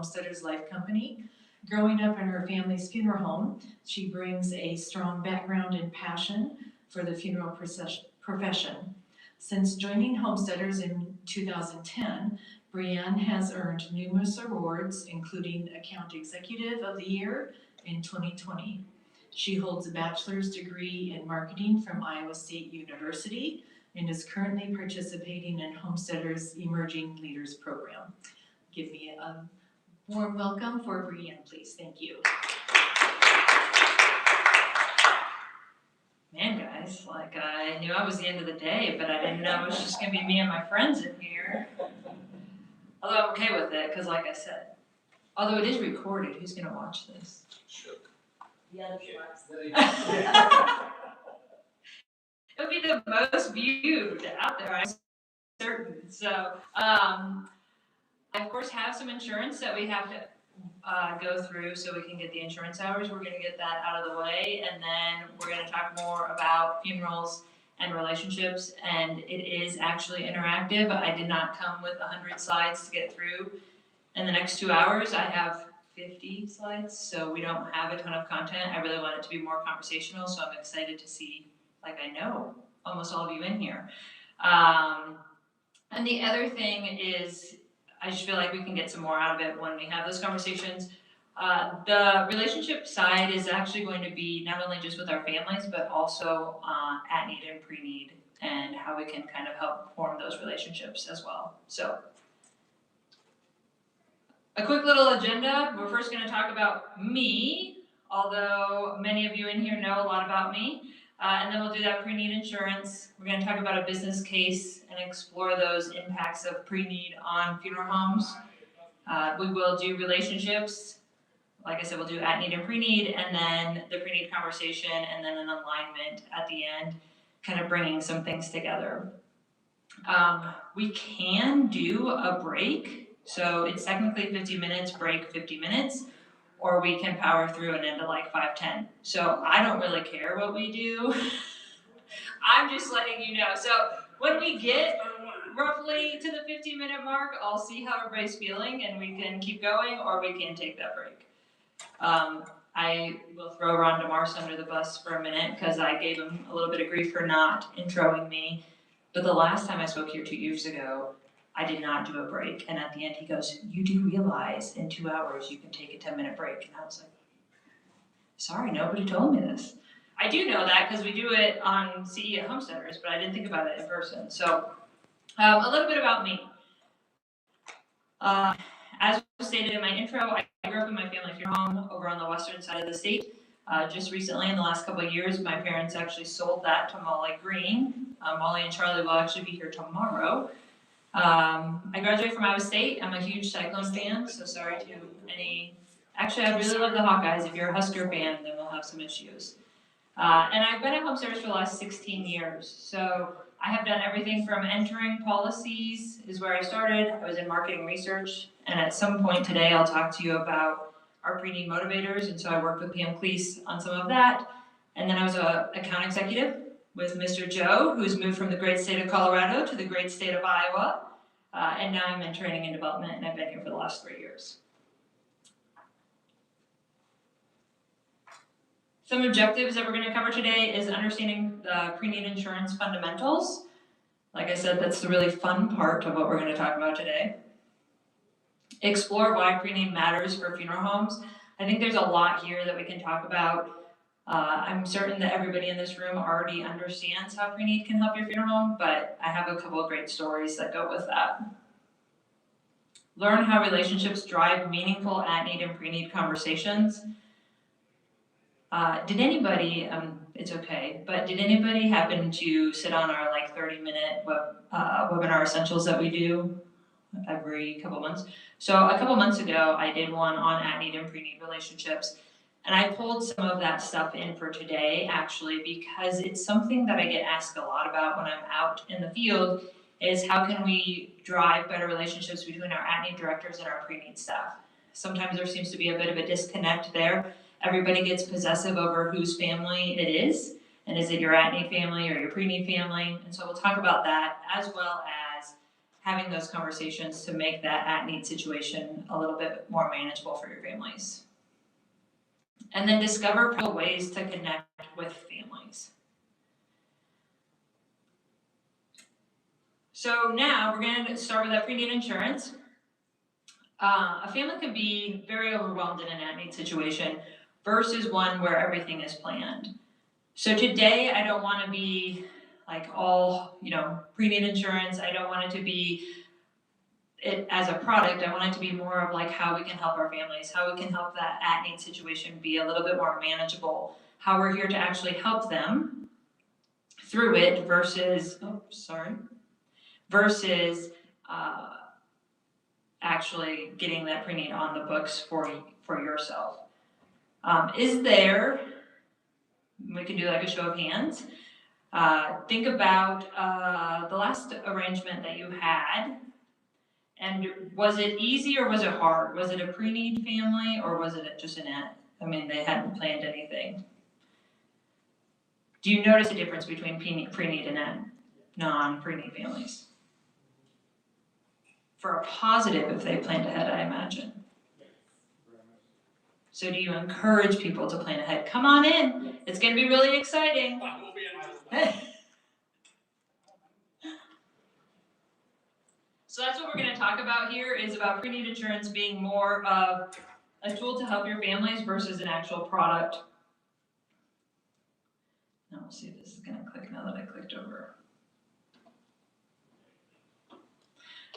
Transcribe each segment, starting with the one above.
Homesteaders Life Company. Growing up in her family's funeral home, she brings a strong background and passion for the funeral profession. Since joining Homesteaders in 2010, Brianne has earned numerous awards, including Account Executive of the Year in 2020. She holds a bachelor's degree in marketing from Iowa State University and is currently participating in Homesteaders Emerging Leaders Program. Give me a warm welcome for Brianne, please. Thank you. Man, guys, like I knew I was the end of the day, but I didn't know it was just gonna be me and my friends in here. Although I'm okay with it, because like I said, although it is recorded, who's gonna watch this? Shook. Yeah, it would be the most viewed out there, I'm certain. So, I of course have some insurance that we have to go through so we can get the insurance hours. We're going to get that out of the way, and then we're going to talk more about funerals and relationships, and it is actually interactive. I did not come with 100 slides to get through. In the next 2 hours, I have 50 slides, so we don't have a ton of content. I really want it to be more conversational, so I'm excited to see, like I know almost all of you in here. And the other thing is, I just feel like we can get some more out of it when we have those conversations. The relationship side is actually going to be not only just with our families, but also at need and pre-need, and how we can kind of help form those relationships as well. So, a quick little agenda. We're first going to talk about me, although many of you in here know a lot about me. And then we'll do that pre-need insurance. We're going to talk about a business case and explore those impacts of pre-need on funeral homes. We will do relationships. Like I said, we'll do at need and pre-need, and then the pre-need conversation, and then an alignment at the end, kind of bringing some things together. We can do a break. So it's technically 50 minutes, break 50 minutes. Or we can power through and into like 5:10. So I don't really care what we do. I'm just letting you know. So when we get roughly to the 50-minute mark, I'll see how everybody's feeling and we can keep going, or we can take that break. I will throw Ron DeMars under the bus for a minute because I gave him a little bit of grief for not introing me. But the last time I spoke here 2 years ago, I did not do a break, and at the end he goes, "You do realize in 2 hours you can take a 10-minute break." And I was like, sorry, nobody told me this. I do know that because we do it on CE at Homesteaders, but I didn't think about it in person. So a little bit about me. As stated in my intro, I grew up in my family funeral home over on the western side of the state. Just recently, in the last couple of years, my parents actually sold that to Molly Green. Molly and Charlie will actually be here tomorrow. I graduated from Iowa State. I'm a huge Cyclone fan, so sorry to any. Actually, I really love the Hawkeyes. If you're a Husker fan, then we'll have some issues. And I've been at Homesteaders for the last 16 years. So I have done everything from entering policies is where I started. I was in marketing research, and at some point today, I'll talk to you about our pre-need motivators. And so I worked with Pam Cleese on some of that. And then I was an account executive with Mr. Joe, who's moved from the great state of Colorado to the great state of Iowa. And now I'm in training and development, and I've been here for the last 3 years. Some objectives that we're going to cover today is understanding the pre-need insurance fundamentals. Like I said, that's the really fun part of what we're going to talk about today. Explore why pre-need matters for funeral homes. I think there's a lot here that we can talk about. I'm certain that everybody in this room already understands how pre-need can help your funeral home, but I have a couple of great stories that go with that. Learn how relationships drive meaningful at-need and pre-need conversations. Did anybody, it's okay, but did anybody happen to sit on our 30-minute webinar essentials that we do every couple months? So a couple months ago, I did one on at-need and pre-need relationships. And I pulled some of that stuff in for today, actually, because it's something that I get asked a lot about when I'm out in the field, is how can we drive better relationships between our at-need directors and our pre-need staff? Sometimes there seems to be a bit of a disconnect there. Everybody gets possessive over whose family it is, and is it your at-need family or your pre-need family? And so we'll talk about that, as well as having those conversations to make that at-need situation a little bit more manageable for your families. And then discover practical ways to connect with families. So now we're going to start with that pre-need insurance. A family can be very overwhelmed in an at-need situation versus one where everything is planned. So today I don't want to be like all, pre-need insurance. I don't want it to be it as a product. I want it to be more of like how we can help our families, how we can help that at-need situation be a little bit more manageable, how we're here to actually help them through it versus actually getting that pre-need on the books for yourself. We can do like a show of hands. Think about the last arrangement that you had, and was it easy or was it hard? Was it a pre-need family or was it just an at? They hadn't planned anything. Do you notice a difference between pre-need and non-pre-need families? For a positive if they planned ahead, I imagine. So do you encourage people to plan ahead? Come on in. It's going to be really exciting. So that's what we're going to talk about here, is about pre-need insurance being more of a tool to help your families versus an actual product. Now we'll see if this is going to click now that I clicked over.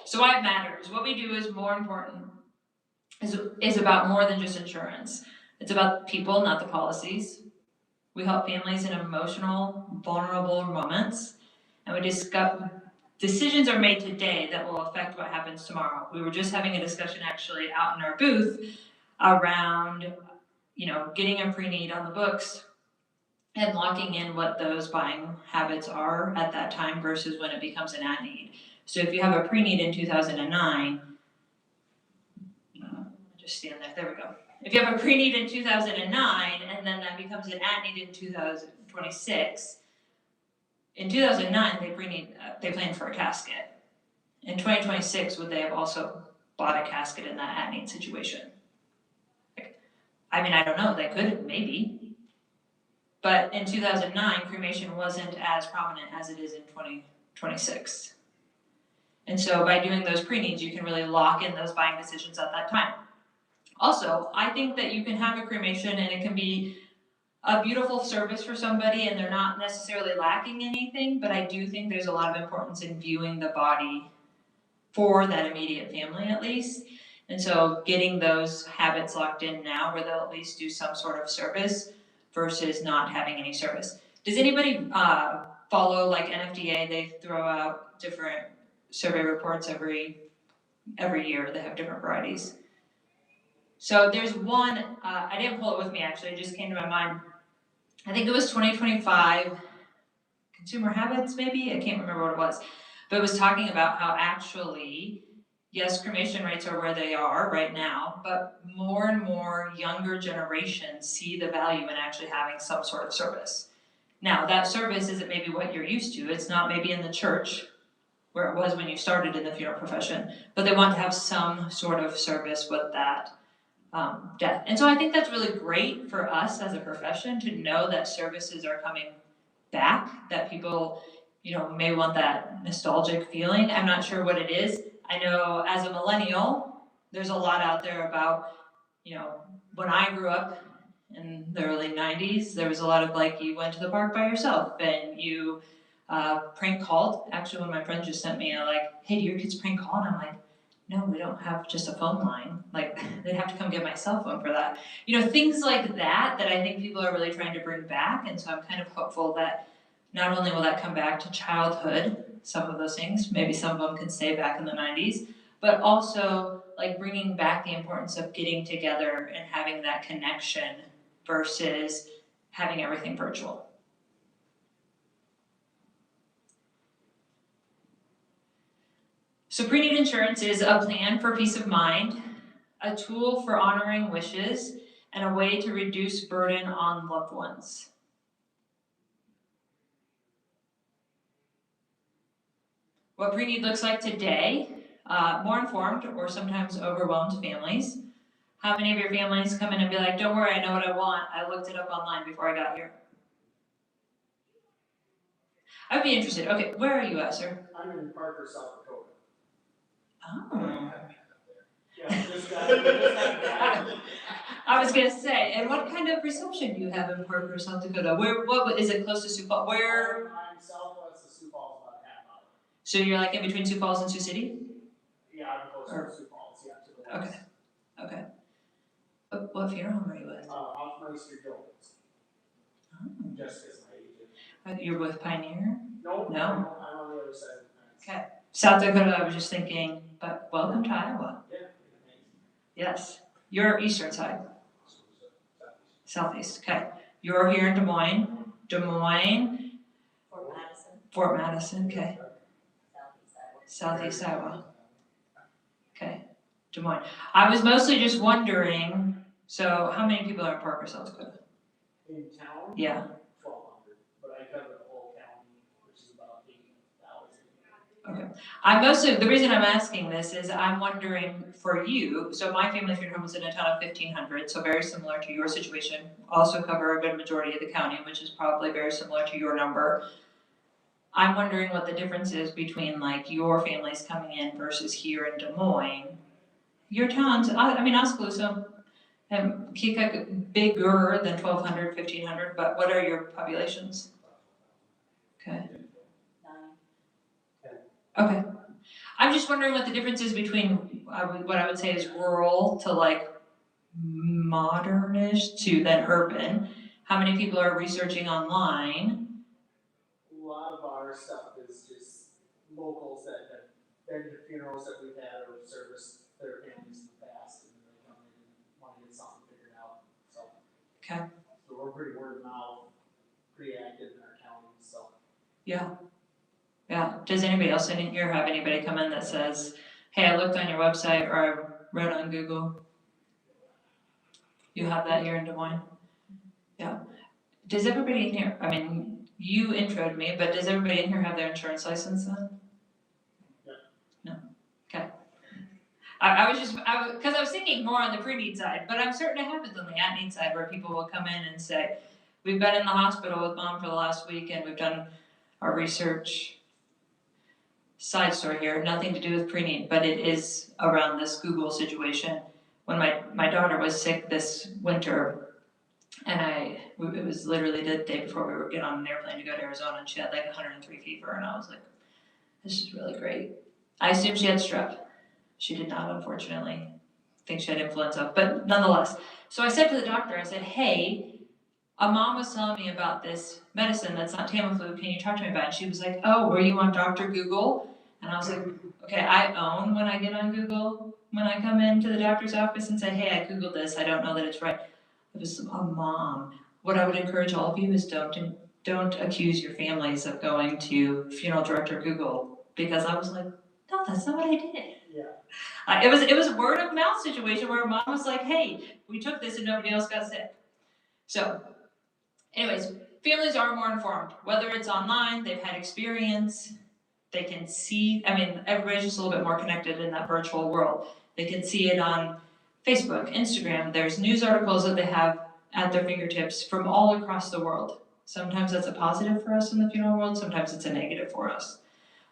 So why it matters. What we do is more important, is about more than just insurance. It's about people, not the policies. We help families in emotional, vulnerable moments, and we discuss decisions are made today that will affect what happens tomorrow. We were just having a discussion actually out in our booth around, getting a pre-need on the books and locking in what those buying habits are at that time versus when it becomes an at-need. So if you have a pre-need in 2009, just stand there we go. If you have a pre-need in 2009 and then that becomes an at-need in 2026, in 2009 they planned for a casket. In 2026, would they have also bought a casket in that at-need situation? I don't know, they could, maybe. But in 2009, cremation wasn't as prominent as it is in 2026. And so by doing those pre-needs, you can really lock in those buying decisions at that time. Also, I think that you can have a cremation and it can be a beautiful service for somebody and they're not necessarily lacking anything, but I do think there's a lot of importance in viewing the body for that immediate family at least. And so getting those habits locked in now where they'll at least do some sort of service versus not having any service. Does anybody follow like NFDA? They throw out different survey reports every year. They have different varieties. So there's one, I didn't pull it with me actually, it just came to my mind. I think it was 2025 consumer habits maybe, I can't remember what it was. But it was talking about how actually, yes, cremation rates are where they are right now, but more and more younger generations see the value in actually having some sort of service. Now that service isn't maybe what you're used to, it's not maybe in the church, where it was when you started in the funeral profession, but they want to have some sort of service with that death. And so I think that's really great for us as a profession to know that services are coming back, that people, may want that nostalgic feeling. I'm not sure what it is. I know as a millennial, there's a lot out there about, when I grew up in the early 90s, there was a lot of like, you went to the park by yourself and you prank called. Actually, one of my friends just sent me hey, do your kids prank call? And I'm like, no, we don't have just a phone line. Like, they'd have to come get my cell phone for that. Things like that I think people are really trying to bring back. And so I'm kind of hopeful that not only will that come back to childhood, some of those things, maybe some of them can stay back in the 90s, but also like bringing back the importance of getting together and having that connection versus having everything virtual. So pre-need insurance is a plan for peace of mind, a tool for honoring wishes, and a way to reduce burden on loved ones. what Preneed looks like today, more informed or sometimes overwhelmed families. How many of your families come in and be like, don't worry, I know what I want. I looked it up online before I got here. I'd be interested. Okay, where are you at, sir? I'm in Parker, South Dakota. Oh. Yeah, just got I was gonna say, and what kind of reception do you have in Parker, South Dakota? What is it close to Sioux Falls? Where? I'm southwest of Sioux Falls, about a half hour. So you're like in between Sioux Falls and Sioux City? Yeah, I'm closer to Sioux Falls, yeah, to the west. Okay. What funeral home are you with? Off Main Street Buildings. Oh. Jessica's my agent. You're with Pioneer? No. No. I'm on the other side of the fence. Okay. South Dakota, I was just thinking, but welcome to Iowa. Yeah. Yes. You're eastern side. Southeast. Okay. You're here in Des Moines. Fort Madison. Okay. Southeast Iowa. Okay. Des Moines. I was mostly just wondering, so how many people are in Parker, South Dakota? In town? Yeah. 1,200, but I cover the whole county, which is about 8,000. Okay. The reason I'm asking this is I'm wondering for you, so my family funeral home is in a town of 1,500, so very similar to your situation. Also cover a good majority of the county, which is probably very similar to your number. I'm wondering what the difference is between like your families coming in versus here in Des Moines. Your towns, Oskaloosa and Keokuk bigger than 1,200, 1,500, but what are your populations? Okay. 9. Okay. I'm just wondering what the difference is between what I would say is rural to like modernish to then urban. How many people are researching online? A lot of our stuff is just locals that have been to funerals that we've had or serviced their families in the past, and they come in and want to get something figured out. So. Okay. So we're pretty word of mouth, pretty active in our county. So. Yeah. Does anybody else in here have anybody come in that says, "Hey, I looked on your website," or "I read on Google"? You have that here in Des Moines. Yeah. Does everybody in here? I mean, you introed me, but does everybody in here have their insurance license then? Yeah. No. Okay. Because I was thinking more on the pre-need side, but I'm certain it happens on the at-need side where people will come in and say, "We've been in the hospital with mom for the last week and we've done our research." Side story here, nothing to do with pre-need, but it is around this Google situation. When my daughter was sick this winter, and it was literally the day before we were getting on an airplane to go to Arizona, and she had like 103 fever, and I was like, this is really great. I assumed she had strep. She did not, unfortunately. I think she had influenza, but nonetheless. So I said to the doctor, I said, "Hey, a mom was telling me about this medicine that's not Tamiflu. Can you talk to me about it?" And she was like, "Oh, were you on Dr. Google?" And I was like, okay, I own when I get on Google, when I come into the doctor's office and say, "Hey, I Googled this. I don't know that it's right." It was a mom. What I would encourage all of you is don't accuse your families of going to funeral director Google, because I was like, no, that's not what I did. Yeah. It was a word of mouth situation where mom was like, "Hey, we took this and nobody else got sick." So. Anyways, families are more informed, whether it's online, they've had experience, they can see, everybody's just a little bit more connected in that virtual world. They can see it on Facebook, Instagram, there's news articles that they have at their fingertips from all across the world. Sometimes that's a positive for us in the funeral world, sometimes it's a negative for us.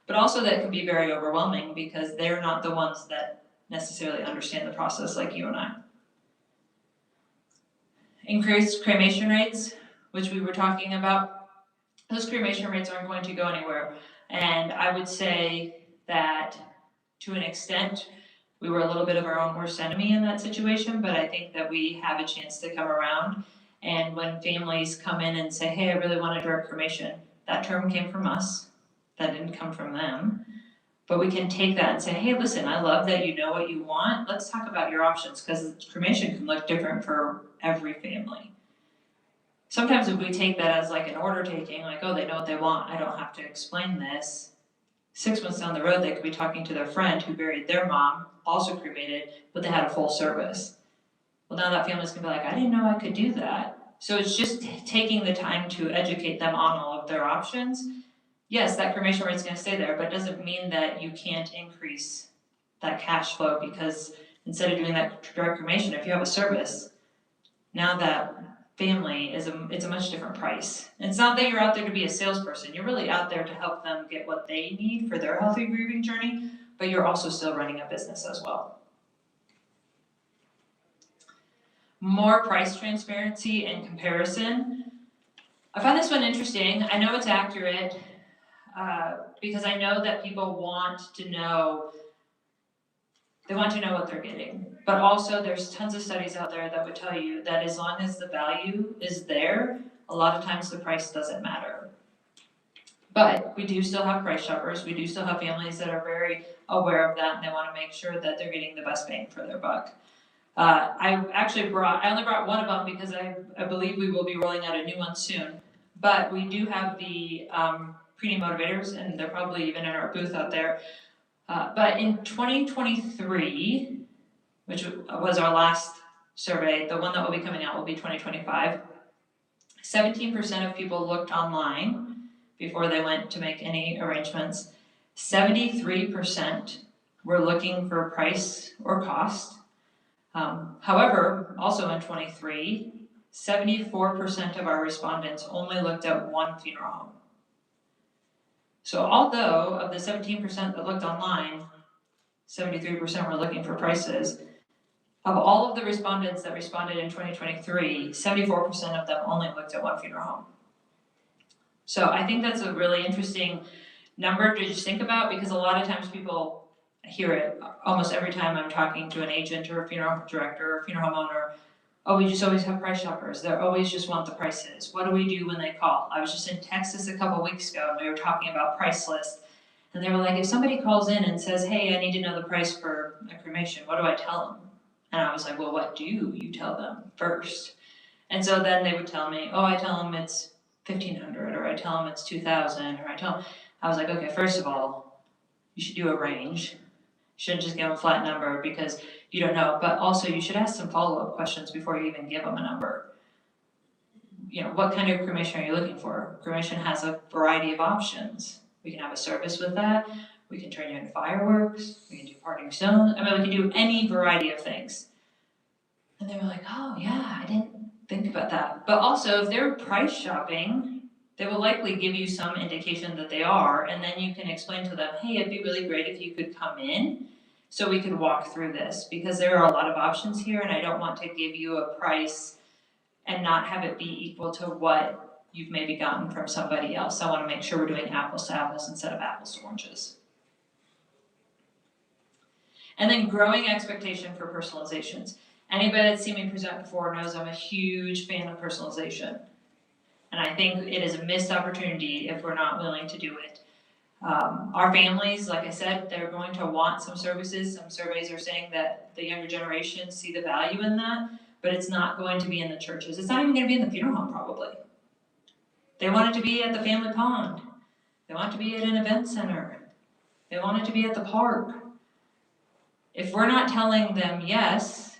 But also that can be very overwhelming because they're not the ones that necessarily understand the process like you and I. Increased cremation rates, which we were talking about, those cremation rates aren't going to go anywhere. And I would say that to an extent, we were a little bit of our own worst enemy in that situation, but I think that we have a chance to come around. And when families come in and say, "Hey, I really want a direct cremation," that term came from us, that didn't come from them. But we can take that and say, "Hey, listen, I love that you know what you want. Let's talk about your options," because cremation can look different for every family. Sometimes if we take that as like an order taking, like, oh, they know what they want, I don't have to explain this. 6 months down the road, they could be talking to their friend who buried their mom, also cremated, but they had a full service. Well, now that family's gonna be like, "I didn't know I could do that." So it's just taking the time to educate them on all of their options yes, that cremation rate's gonna stay there, but it doesn't mean that you can't increase that cash flow, because instead of doing that direct cremation, if you have a service, now that family it's a much different price. And it's not that you're out there to be a salesperson, you're really out there to help them get what they need for their healthy grieving journey, but you're also still running a business as well. More price transparency and comparison. I found this one interesting. I know it's accurate, because I know that people want to know what they're getting. But also there's tons of studies out there that would tell you that as long as the value is there, a lot of times the price doesn't matter. But we do still have price shoppers, we do still have families that are very aware of that and they want to make sure that they're getting the best bang for their buck. I only brought one of them because I believe we will be rolling out a new one soon. But we do have the Preneed motivators, and they're probably even in our booth out there. But in 2023, which was our last survey, the one that will be coming out will be 2025, 17% of people looked online before they went to make any arrangements. 73% were looking for price or cost. However, also in 23, 74% of our respondents only looked at one funeral home. So although of the 17% that looked online, 73% were looking for prices, of all of the respondents that responded in 2023, 74% of them only looked at one funeral home. So I think that's a really interesting number to just think about, because a lot of times people hear it almost every time I'm talking to an agent or a funeral director or a funeral home owner. Oh, we just always have price shoppers. They always just want the prices. What do we do when they call? I was just in Texas a couple weeks ago and we were talking about price lists. And they were like, if somebody calls in and says, hey, I need to know the price for a cremation, what do I tell them? And I was like, well, what do you tell them first? And so then they would tell me, oh, I tell them it's $1,500, or I tell them it's $2,000, or I was like, okay, first of all, you should do a range. You shouldn't just give them a flat number because you don't know, but also you should ask some follow-up questions before you even give them a number. You know, what kind of cremation are you looking for? Cremation has a variety of options. We can have a service with that. We can turn you into fireworks. We can do parting stones. I mean, we can do any variety of things. And they were like, oh yeah, I didn't think about that. But also, if they're price shopping, they will likely give you some indication that they are, and then you can explain to them, hey, it'd be really great if you could come in so we could walk through this, because there are a lot of options here and I don't want to give you a price and not have it be equal to what you've maybe gotten from somebody else. I want to make sure we're doing apples to apples instead of apples to oranges. And then growing expectation for personalizations. Anybody that's seen me present before knows I'm a huge fan of personalization. And I think it is a missed opportunity if we're not willing to do it. Our families, like I said, they're going to want some services. Some surveys are saying that the younger generation see the value in that, but it's not going to be in the churches. It's not even going to be in the funeral home probably. They want it to be at the family pond. They want it to be at an event center. They want it to be at the park. If we're not telling them yes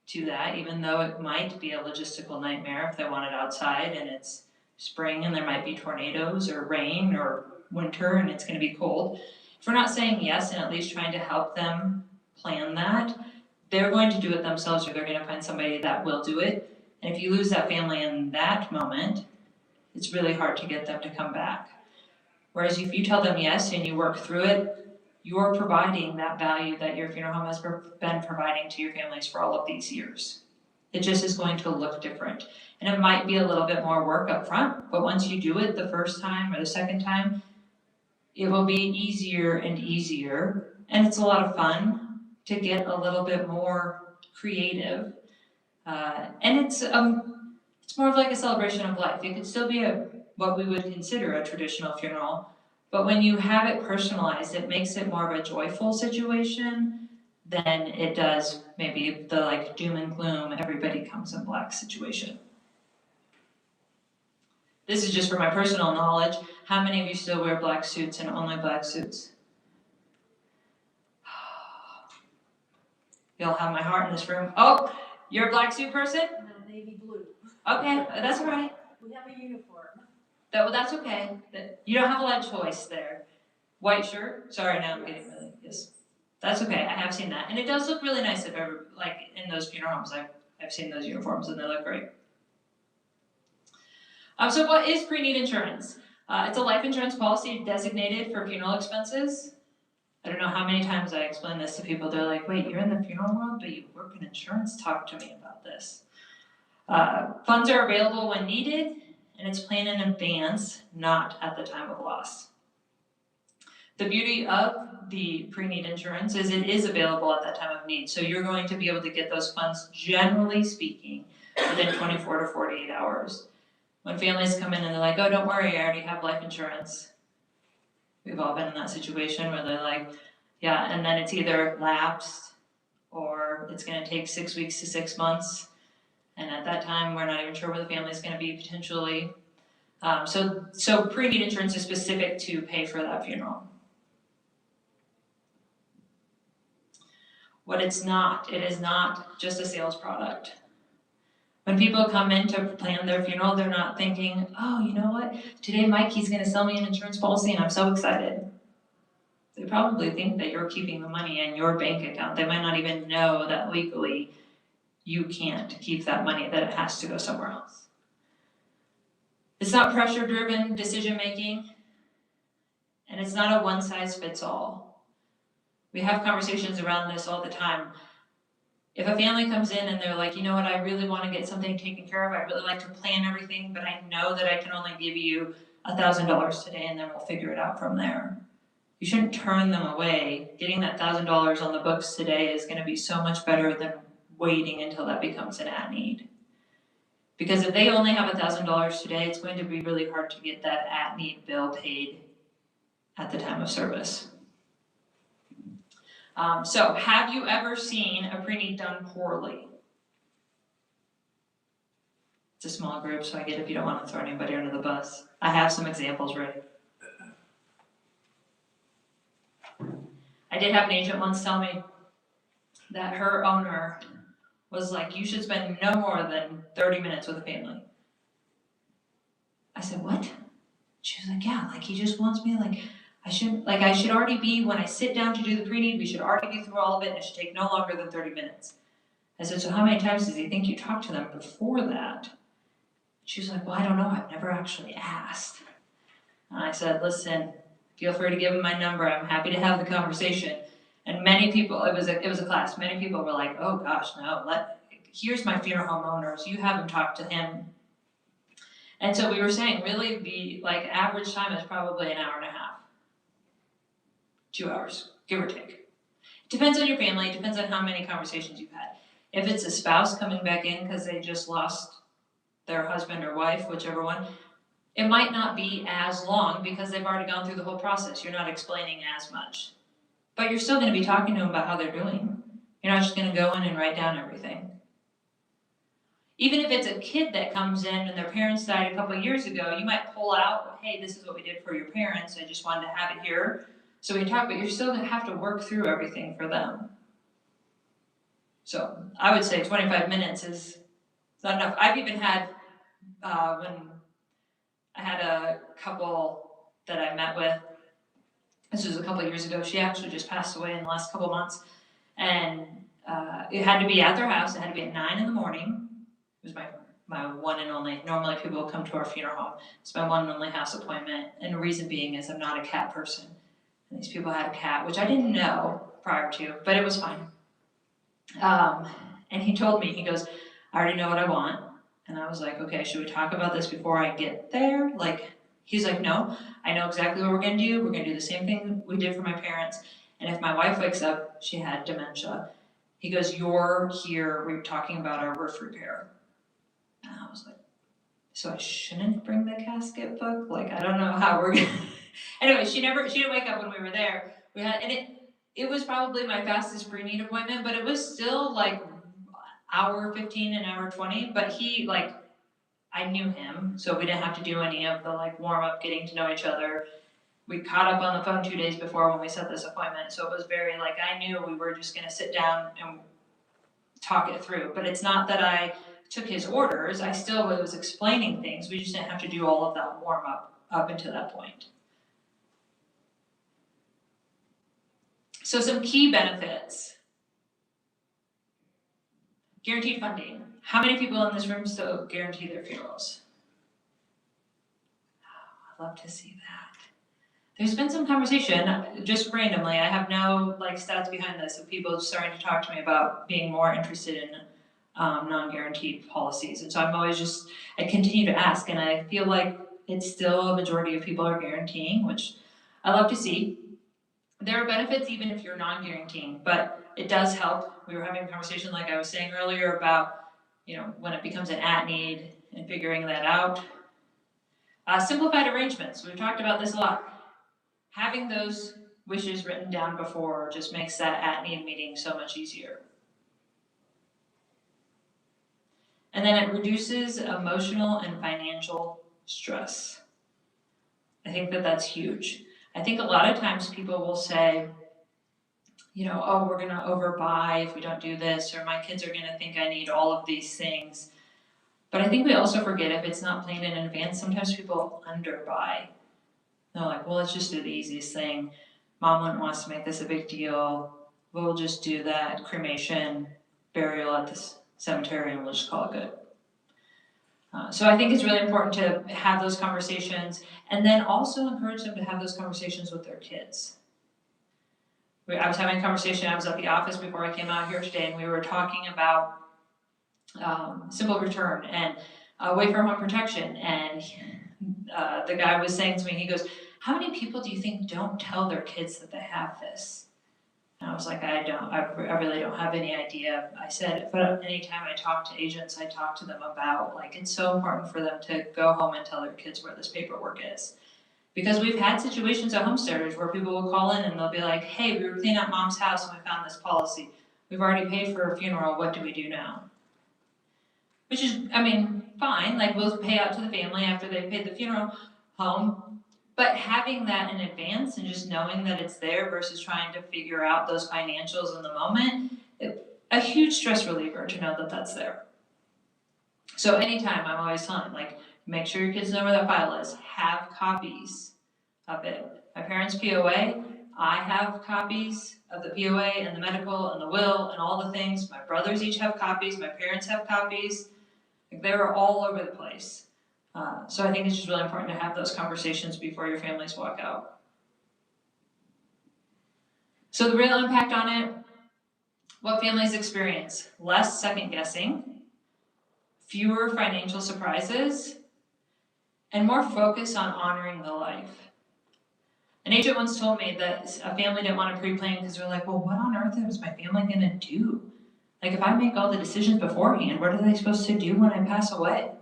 to that, even though it might be a logistical nightmare if they want it outside and it's spring and there might be tornadoes or rain or winter and it's going to be cold, if we're not saying yes and at least trying to help them plan that, they're going to do it themselves, or they're going to find somebody that will do it. And if you lose that family in that moment, it's really hard to get them to come back. Whereas if you tell them yes and you work through it, you're providing that value that your funeral home has been providing to your families for all of these years. It just is going to look different. And it might be a little bit more work up front, but once you do it the first time or the second time, it will be easier and easier. And it's a lot of fun to get a little bit more creative. And it's more of like a celebration of life. It could still be what we would consider a traditional funeral, but when you have it personalized, it makes it more of a joyful situation than it does maybe the like doom and gloom, everybody comes in black situation. This is just for my personal knowledge. How many of you still wear black suits and only black suits? You'll have my heart in this room. Oh, you're a black suit person? No, navy blue. Okay, that's all right. We have a uniform. That's okay. You don't have a lot of choice there. White shirt. Sorry, now I'm getting really yes. That's okay. I have seen that, and it does look really nice. If ever like in those funeral homes, I've seen those uniforms, and they look great. So what is pre-need insurance? It's a life insurance policy designated for funeral expenses. I don't know how many times I explain this to people. They're like, "Wait, you're in the funeral world, but you work in insurance? Talk to me about this." Funds are available when needed, and it's planned in advance, not at the time of loss. The beauty of the pre-need insurance is it is available at that time of need. So you're going to be able to get those funds, generally speaking, within 24 to 48 hours. When families come in and they're like, oh, don't worry, I already have life insurance. We've all been in that situation where they're like, yeah, and then it's either lapsed or it's going to take 6 weeks to 6 months. And at that time, we're not even sure where the family's going to be potentially. So pre-need insurance is specific to pay for that funeral. What it's not, it is not just a sales product. When people come in to plan their funeral, they're not thinking, oh, you know what? Today Mikey's going to sell me an insurance policy and I'm so excited. They probably think that you're keeping the money in your bank account. They might not even know that legally you can't keep that money, that it has to go somewhere else. It's not pressure-driven decision-making, and it's not a one-size-fits-all. We have conversations around this all the time. If a family comes in and they're like, you know what, I really want to get something taken care of, I really like to plan everything, but I know that I can only give you $1,000 today and then we'll figure it out from there. You shouldn't turn them away. Getting that $1,000 on the books today is going to be so much better than waiting until that becomes an at-need. Because if they only have $1,000 today, it's going to be really hard to get that at-need bill paid at the time of service. So have you ever seen a pre-need done poorly? It's a small group, so I get if you don't want to throw anybody under the bus. I have some examples ready. I did have an agent once tell me that her owner was like, you should spend no more than 30 minutes with a family. I said, what? She was like, yeah, like he just wants me, I should already be, when I sit down to do the pre-need, we should already be through all of it, and it should take no longer than 30 minutes. I said, so how many times does he think you talked to them before that? She was like, well, I don't know, I've never actually asked. And I said, listen, feel free to give him my number, I'm happy to have the conversation. And many people, it was a class, many people were like, oh gosh, no, here's my funeral home owners, you have him talk to him. And so we were saying, really, the average time is probably an hour and a half. 2 hours, give or take. It depends on your family, it depends on how many conversations you've had. If it's a spouse coming back in because they just lost their husband or wife, whichever one, it might not be as long because they've already gone through the whole process. You're not explaining as much. But you're still going to be talking to them about how they're doing. You're not just going to go in and write down everything. Even if it's a kid that comes in and their parents died a couple of years ago, you might pull out, hey, this is what we did for your parents. I just wanted to have it here. So we talk, but you're still going to have to work through everything for them. So I would say 25 minutes is not enough. I've even had, when I had a couple that I met with, this was a couple of years ago, she actually just passed away in the last couple of months, and it had to be at their house, it had to be at 9 in the morning. It was my one and only, normally people come to our funeral home, it's my one and only house appointment, and the reason being is I'm not a cat person. And these people had a cat, which I didn't know prior to, but it was fine. And he told me, he goes, I already know what I want. And I was like, okay, should we talk about this before I get there? He's like, no, I know exactly what we're going to do. We're going to do the same thing we did for my parents. And if my wife wakes up, she had dementia. He goes, you're here, we're talking about our roof repair. And I was like, so I shouldn't bring the casket book? I don't know how we're going to... Anyway, she didn't wake up when we were there. It was probably my fastest pre-need appointment, but it was still hour 15 and hour 20. But he, I knew him, so we didn't have to do any of the warm up, getting to know each other. We caught up on the phone 2 days before when we set this appointment, so it was very I knew we were just going to sit down and talk it through. But it's not that I took his orders, I still was explaining things. We just didn't have to do all of that warm up until that point. So some key benefits. Guaranteed funding. How many people in this room still guarantee their funerals? Oh, I'd love to see that. There's been some conversation, just randomly, I have no stats behind this, of people starting to talk to me about being more interested in non-guaranteed policies. And so I continue to ask, and I feel like it's still a majority of people are guaranteeing, which I love to see. There are benefits even if you're non-guaranteeing, but it does help. We were having a conversation, like I was saying earlier, about when it becomes an at-need and figuring that out. Simplified arrangements. We've talked about this a lot. Having those wishes written down before just makes that at-need meeting so much easier. And then it reduces emotional and financial stress. I think that that's huge. I think a lot of times people will say, oh, we're going to overbuy if we don't do this, or my kids are going to think I need all of these things. But I think we also forget, if it's not planned in advance, sometimes people underbuy. They're like, well, let's just do the easiest thing. Mom wouldn't want us to make this a big deal. We'll just do that cremation, burial at the cemetery, and we'll just call it good. So I think it's really important to have those conversations, and then also encourage them to have those conversations with their kids. I was having a conversation, I was at the office before I came out here today, and we were talking about simple return and away from home protection, and the guy was saying to me, he goes, how many people do you think don't tell their kids that they have this? And I was like, I really don't have any idea. I said, but anytime I talk to agents, I talk to them about, it's so important for them to go home and tell their kids where this paperwork is. Because we've had situations at homesteaders where people will call in and they'll be like, hey, we were cleaning up mom's house and we found this policy. We've already paid for her funeral, what do we do now? Which is, fine, we'll pay out to the family after they've paid the funeral home. But having that in advance and just knowing that it's there versus trying to figure out those financials in the moment, a huge stress reliever to know that that's there. So anytime, I'm always telling, make sure your kids know where that file is. Have copies of it. My parents' POA, I have copies of the POA and the medical and the will and all the things. My brothers each have copies. My parents have copies. They were all over the place. So I think it's just really important to have those conversations before your families walk out. So the real impact on it, what families experience: less second guessing, fewer financial surprises, and more focus on honoring the life. An agent once told me that a family didn't want to pre-plan because they're like, well, what on earth is my family going to do? If I make all the decisions beforehand, what are they supposed to do when I pass away?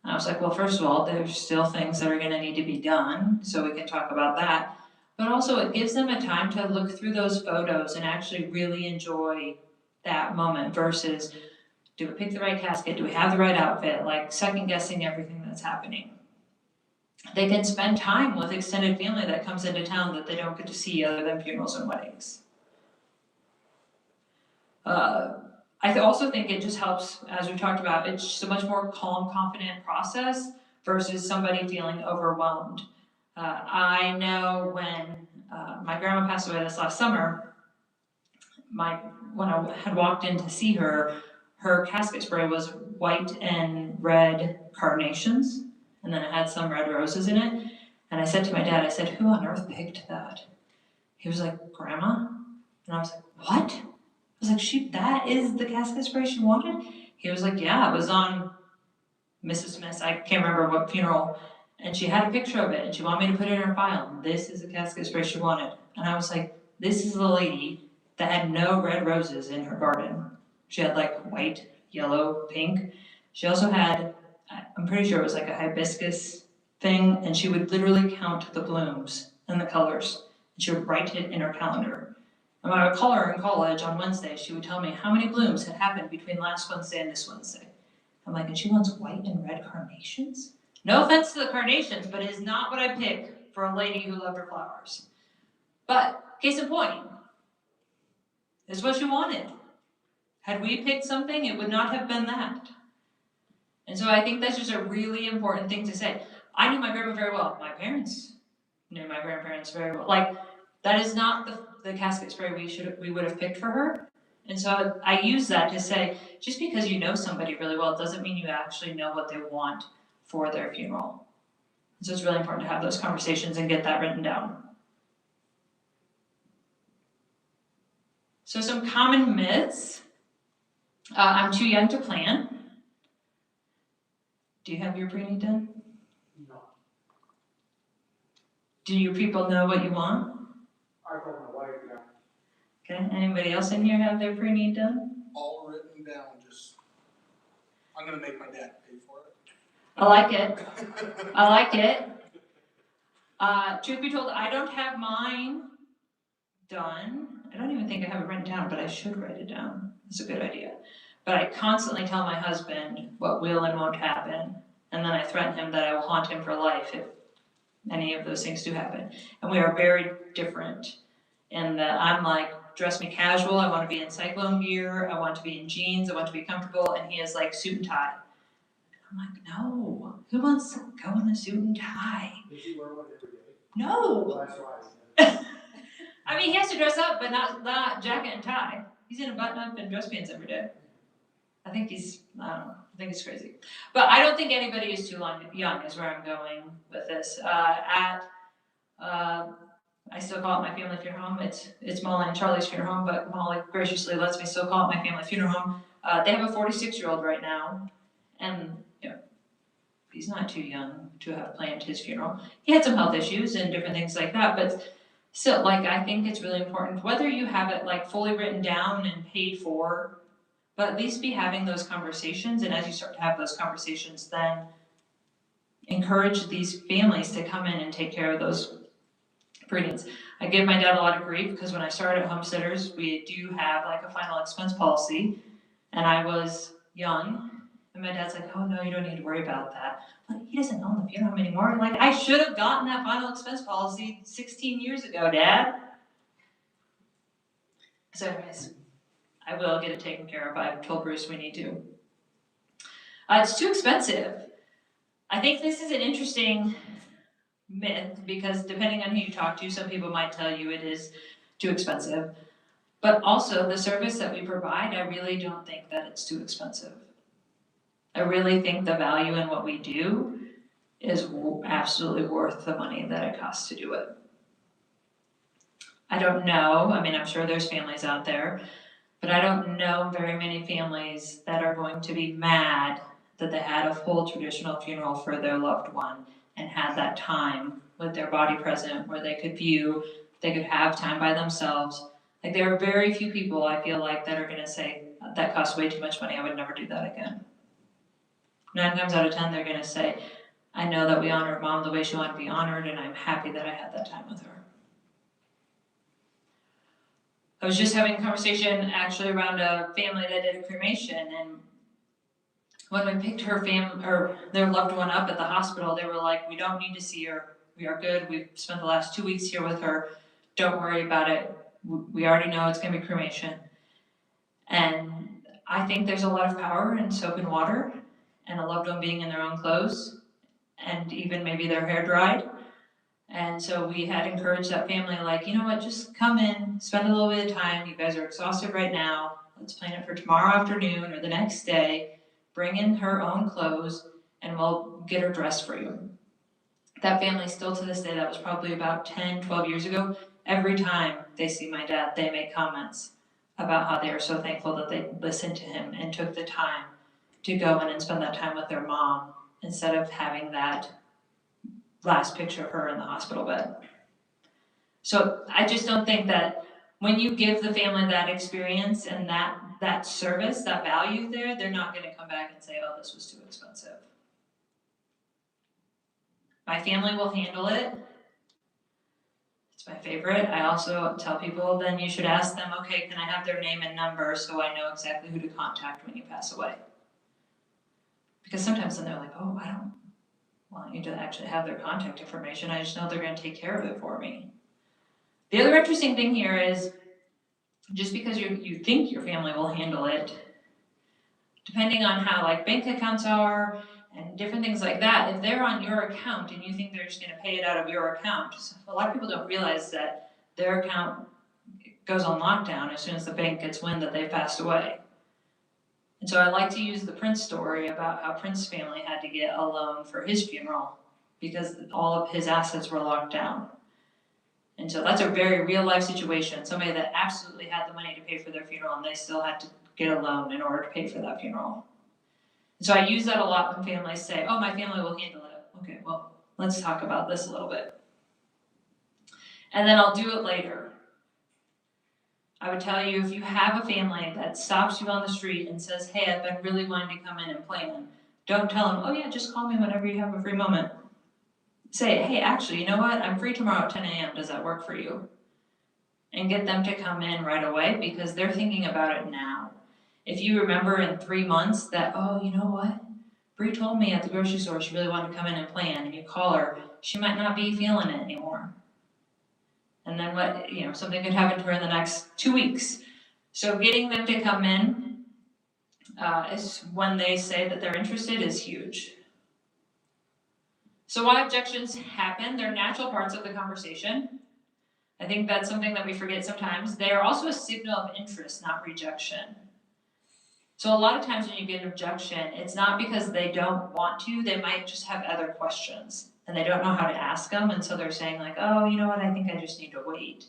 And I was like, well, first of all, there's still things that are going to need to be done, so we can talk about that. But also, it gives them a time to look through those photos and actually really enjoy that moment versus, do we pick the right casket? Do we have the right outfit? Second guessing everything that's happening. They can spend time with extended family that comes into town that they don't get to see other than funerals and weddings. I also think it just helps, as we talked about, it's just a much more calm, confident process versus somebody feeling overwhelmed. I know when my grandma passed away this last summer, when I had walked in to see her, her casket spray was white and red carnations, and then it had some red roses in it. And I said to my dad, I said, who on earth picked that? He was like, Grandma? And I was like, what? I was like, that is the casket spray she wanted? He was like, yeah, it was on Mrs. Smith's, I can't remember what funeral, and she had a picture of it, and she wanted me to put it in her file. This is the casket spray she wanted. And I was like, this is the lady that had no red roses in her garden. She had white, yellow, pink. She also had, I'm pretty sure it was a hibiscus thing, and she would literally count the blooms and the colors, and she would write it in her calendar. And when I would call her in college on Wednesday, she would tell me how many blooms had happened between last Wednesday and this Wednesday. I'm like, and she wants white and red carnations? No offense to the carnations, but it is not what I pick for a lady who loved her flowers. But, case in point, this is what she wanted. Had we picked something, it would not have been that. And so I think that's just a really important thing to say. I knew my grandma very well. My parents knew my grandparents very well. Like, that is not the casket spray we would have picked for her. And so I use that to say, just because you know somebody really well doesn't mean you actually know what they want for their funeral. And so it's really important to have those conversations and get that written down. So some common myths. I'm too young to plan. Do you have your preneed done? No. Do your people know what you want? I told my wife, yeah. Okay, anybody else in here have their preneed done? All written down, I'm gonna make my dad pay for it. I like it. I like it. Truth be told, I don't have mine done. I don't even think I have it written down, but I should write it down. It's a good idea. But I constantly tell my husband what will and won't happen, and then I threaten him that I will haunt him for life if any of those things do happen. And we are very different in that I'm like, dress me casual, I want to be in cyclone gear, I want to be in jeans, I want to be comfortable, and he is like suit and tie. I'm like, no, who wants to go in a suit and tie? Does he wear one every day? No. Well, that's why. I mean, he has to dress up, but not jacket and tie. He's in a button-up and dress pants every day. I think he's, I don't know, I think it's crazy. But I don't think anybody is too young is where I'm going with this. I still call it my family funeral home. It's Molly and Charlie's funeral home, but Molly graciously lets me still call it my family funeral home. They have a 46-year-old right now, and he's not too young to have planned his funeral. He had some health issues and different things like that, but still, like, I think it's really important, whether you have it like fully written down and paid for, but at least be having those conversations, and as you start to have those conversations, then encourage these families to come in and take care of those preneeds. I give my dad a lot of grief because when I started at Homesteaders, we do have like a final expense policy, and I was young, and my dad's like, oh no, you don't need to worry about that. Like, he doesn't own the funeral home anymore. Like, I should have gotten that final expense policy 16 years ago, Dad. So anyways, I will get it taken care of. I've told Bruce we need to. It's too expensive. I think this is an interesting myth because depending on who you talk to, some people might tell you it is too expensive. But also the service that we provide, I really don't think that it's too expensive. I really think the value in what we do is absolutely worth the money that it costs to do it. I don't know, I mean, I'm sure there's families out there, but I don't know very many families that are going to be mad that they had a full traditional funeral for their loved one and had that time with their body present where they could view, they could have time by themselves. Like, there are very few people, I feel like, that are gonna say, that costs way too much money, I would never do that again. 9 times out of 10, they're gonna say, I know that we honored Mom the way she wanted to be honored, and I'm happy that I had that time with her. I was just having a conversation actually around a family that did a cremation, and when we picked her their loved one up at the hospital, they were like, we don't need to see her. We are good. We've spent the last 2 weeks here with her. Don't worry about it. We already know it's gonna be cremation. And I think there's a lot of power in soap and water and a loved one being in their own clothes and even maybe their hair dried. And so we had encouraged that family, like, you know what, just come in, spend a little bit of time. You guys are exhausted right now. Let's plan it for tomorrow afternoon or the next day. Bring in her own clothes and we'll get her dressed for you. That family still to this day, that was probably about 10, 12 years ago, every time they see my dad, they make comments about how they are so thankful that they listened to him and took the time to go in and spend that time with their mom instead of having that last picture of her in the hospital bed. So I just don't think that when you give the family that experience and that service, that value there, they're not gonna come back and say, oh, this was too expensive. My family will handle it. It's my favorite. I also tell people then you should ask them, okay, can I have their name and number so I know exactly who to contact when you pass away? Because sometimes then they're like, oh, I don't want you to actually have their contact information. I just know they're gonna take care of it for me. The other interesting thing here is just because you think your family will handle it depending on how like bank accounts are and different things like that, if they're on your account and you think they're just gonna pay it out of your account, a lot of people don't realize that their account goes on lockdown as soon as the bank gets wind that they've passed away. And so I like to use the Prince story about how Prince's family had to get a loan for his funeral because all of his assets were locked down. And so that's a very real life situation. Somebody that absolutely had the money to pay for their funeral and they still had to get a loan in order to pay for that funeral. And so I use that a lot when families say, oh, my family will handle it. Okay, well, let's talk about this a little bit. And then I'll do it later. I would tell you, if you have a family that stops you on the street and says, hey, I've been really wanting to come in and plan, don't tell them, oh yeah, just call me whenever you have a free moment. Say, hey, actually, you know what? I'm free tomorrow at 10 a.m. Does that work for you? And get them to come in right away because they're thinking about it now. If you remember in 3 months that, oh, you know what? Bree told me at the grocery store she really wanted to come in and plan, and you call her, she might not be feeling it anymore. And then what, something could happen to her in the next 2 weeks. So getting them to come in is when they say that they're interested is huge. So why objections happen, they're natural parts of the conversation. I think that's something that we forget sometimes. They are also a signal of interest, not rejection. So a lot of times when you get an objection, it's not because they don't want to, they might just have other questions and they don't know how to ask them, and so they're saying like, oh, you know what, I think I just need to wait.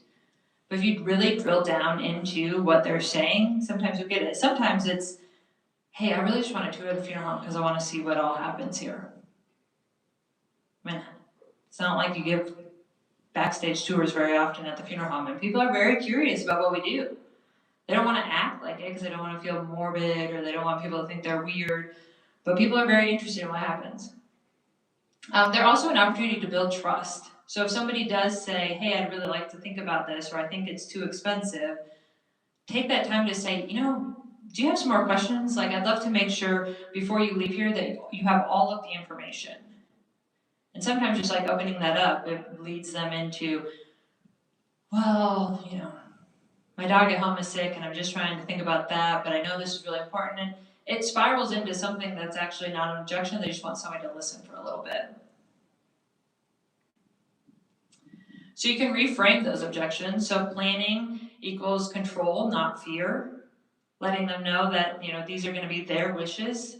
But if you really drill down into what they're saying, sometimes you get it. Sometimes it's, hey, I really just want to tour the funeral home because I want to see what all happens here. I mean, it's not like you give backstage tours very often at the funeral home, and people are very curious about what we do. They don't want to act like it because they don't want to feel morbid or they don't want people to think they're weird, but people are very interested in what happens. They're also an opportunity to build trust. So if somebody does say, hey, I'd really like to think about this, or I think it's too expensive, take that time to say, do you have some more questions? Like, I'd love to make sure before you leave here that you have all of the information. And sometimes just like opening that up, it leads them into, well, my dog at home is sick and I'm just trying to think about that, but I know this is really important. And it spirals into something that's actually not an objection. They just want somebody to listen for a little bit. So you can reframe those objections. So planning equals control, not fear. Letting them know that, these are going to be their wishes.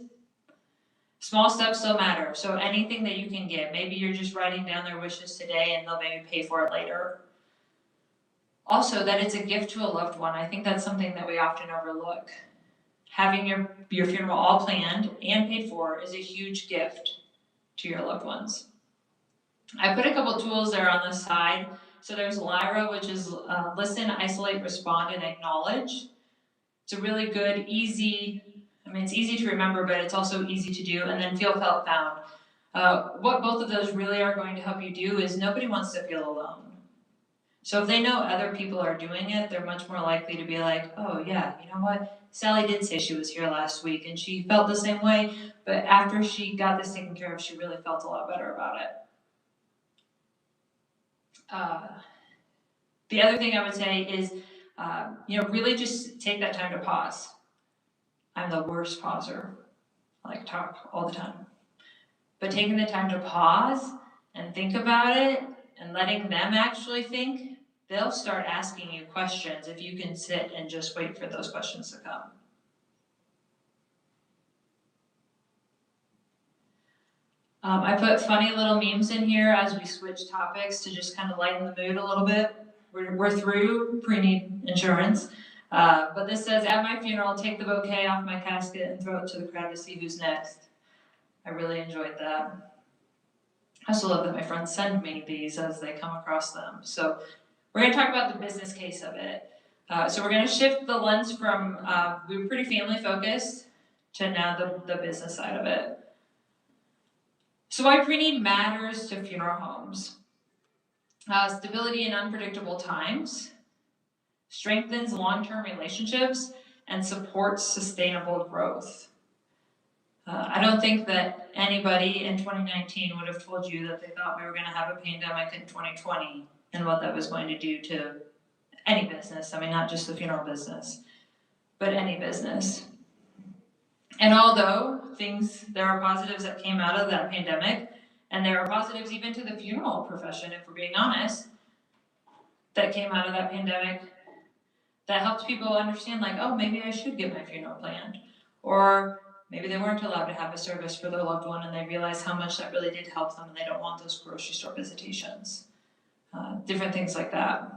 Small steps still matter. So anything that you can get, maybe you're just writing down their wishes today and they'll maybe pay for it later. Also, that it's a gift to a loved one. I think that's something that we often overlook. Having your funeral all planned and paid for is a huge gift to your loved ones. I put a couple tools there on the side. So there's Lyra, which is listen, isolate, respond, and acknowledge. It's a really good, it's easy to remember, but it's also easy to do. And then feel, felt, found. What both of those really are going to help you do is nobody wants to feel alone. So if they know other people are doing it, they're much more likely to be like, oh yeah, you know what? Sally did say she was here last week and she felt the same way, but after she got this taken care of, she really felt a lot better about it. The other thing I would say is, really just take that time to pause. I'm the worst pauser. I like to talk all the time. But taking the time to pause and think about it and letting them actually think, they'll start asking you questions if you can sit and just wait for those questions to come. I put funny little memes in here as we switch topics to just kind of lighten the mood a little bit. We're through Preneed insurance, but this says, at my funeral, take the bouquet off my casket and throw it to the crowd to see who's next. I really enjoyed that. I also love that my friends send me these as they come across them. So we're going to talk about the business case of it. So we're going to shift the lens from, we were pretty family focused, to now the business side of it. So why Preneed matters to funeral homes. Stability in unpredictable times, strengthens long-term relationships, and supports sustainable growth. I don't think that anybody in 2019 would have told you that they thought we were going to have a pandemic in 2020 and what that was going to do to any business. I mean, not just the funeral business, but any business. And although there are positives that came out of that pandemic, and there are positives even to the funeral profession, if we're being honest, that came out of that pandemic, that helped people understand, like, oh, maybe I should get my funeral planned. Or maybe they weren't allowed to have a service for their loved one and they realized how much that really did help them and they don't want those grocery store visitations. Different things like that.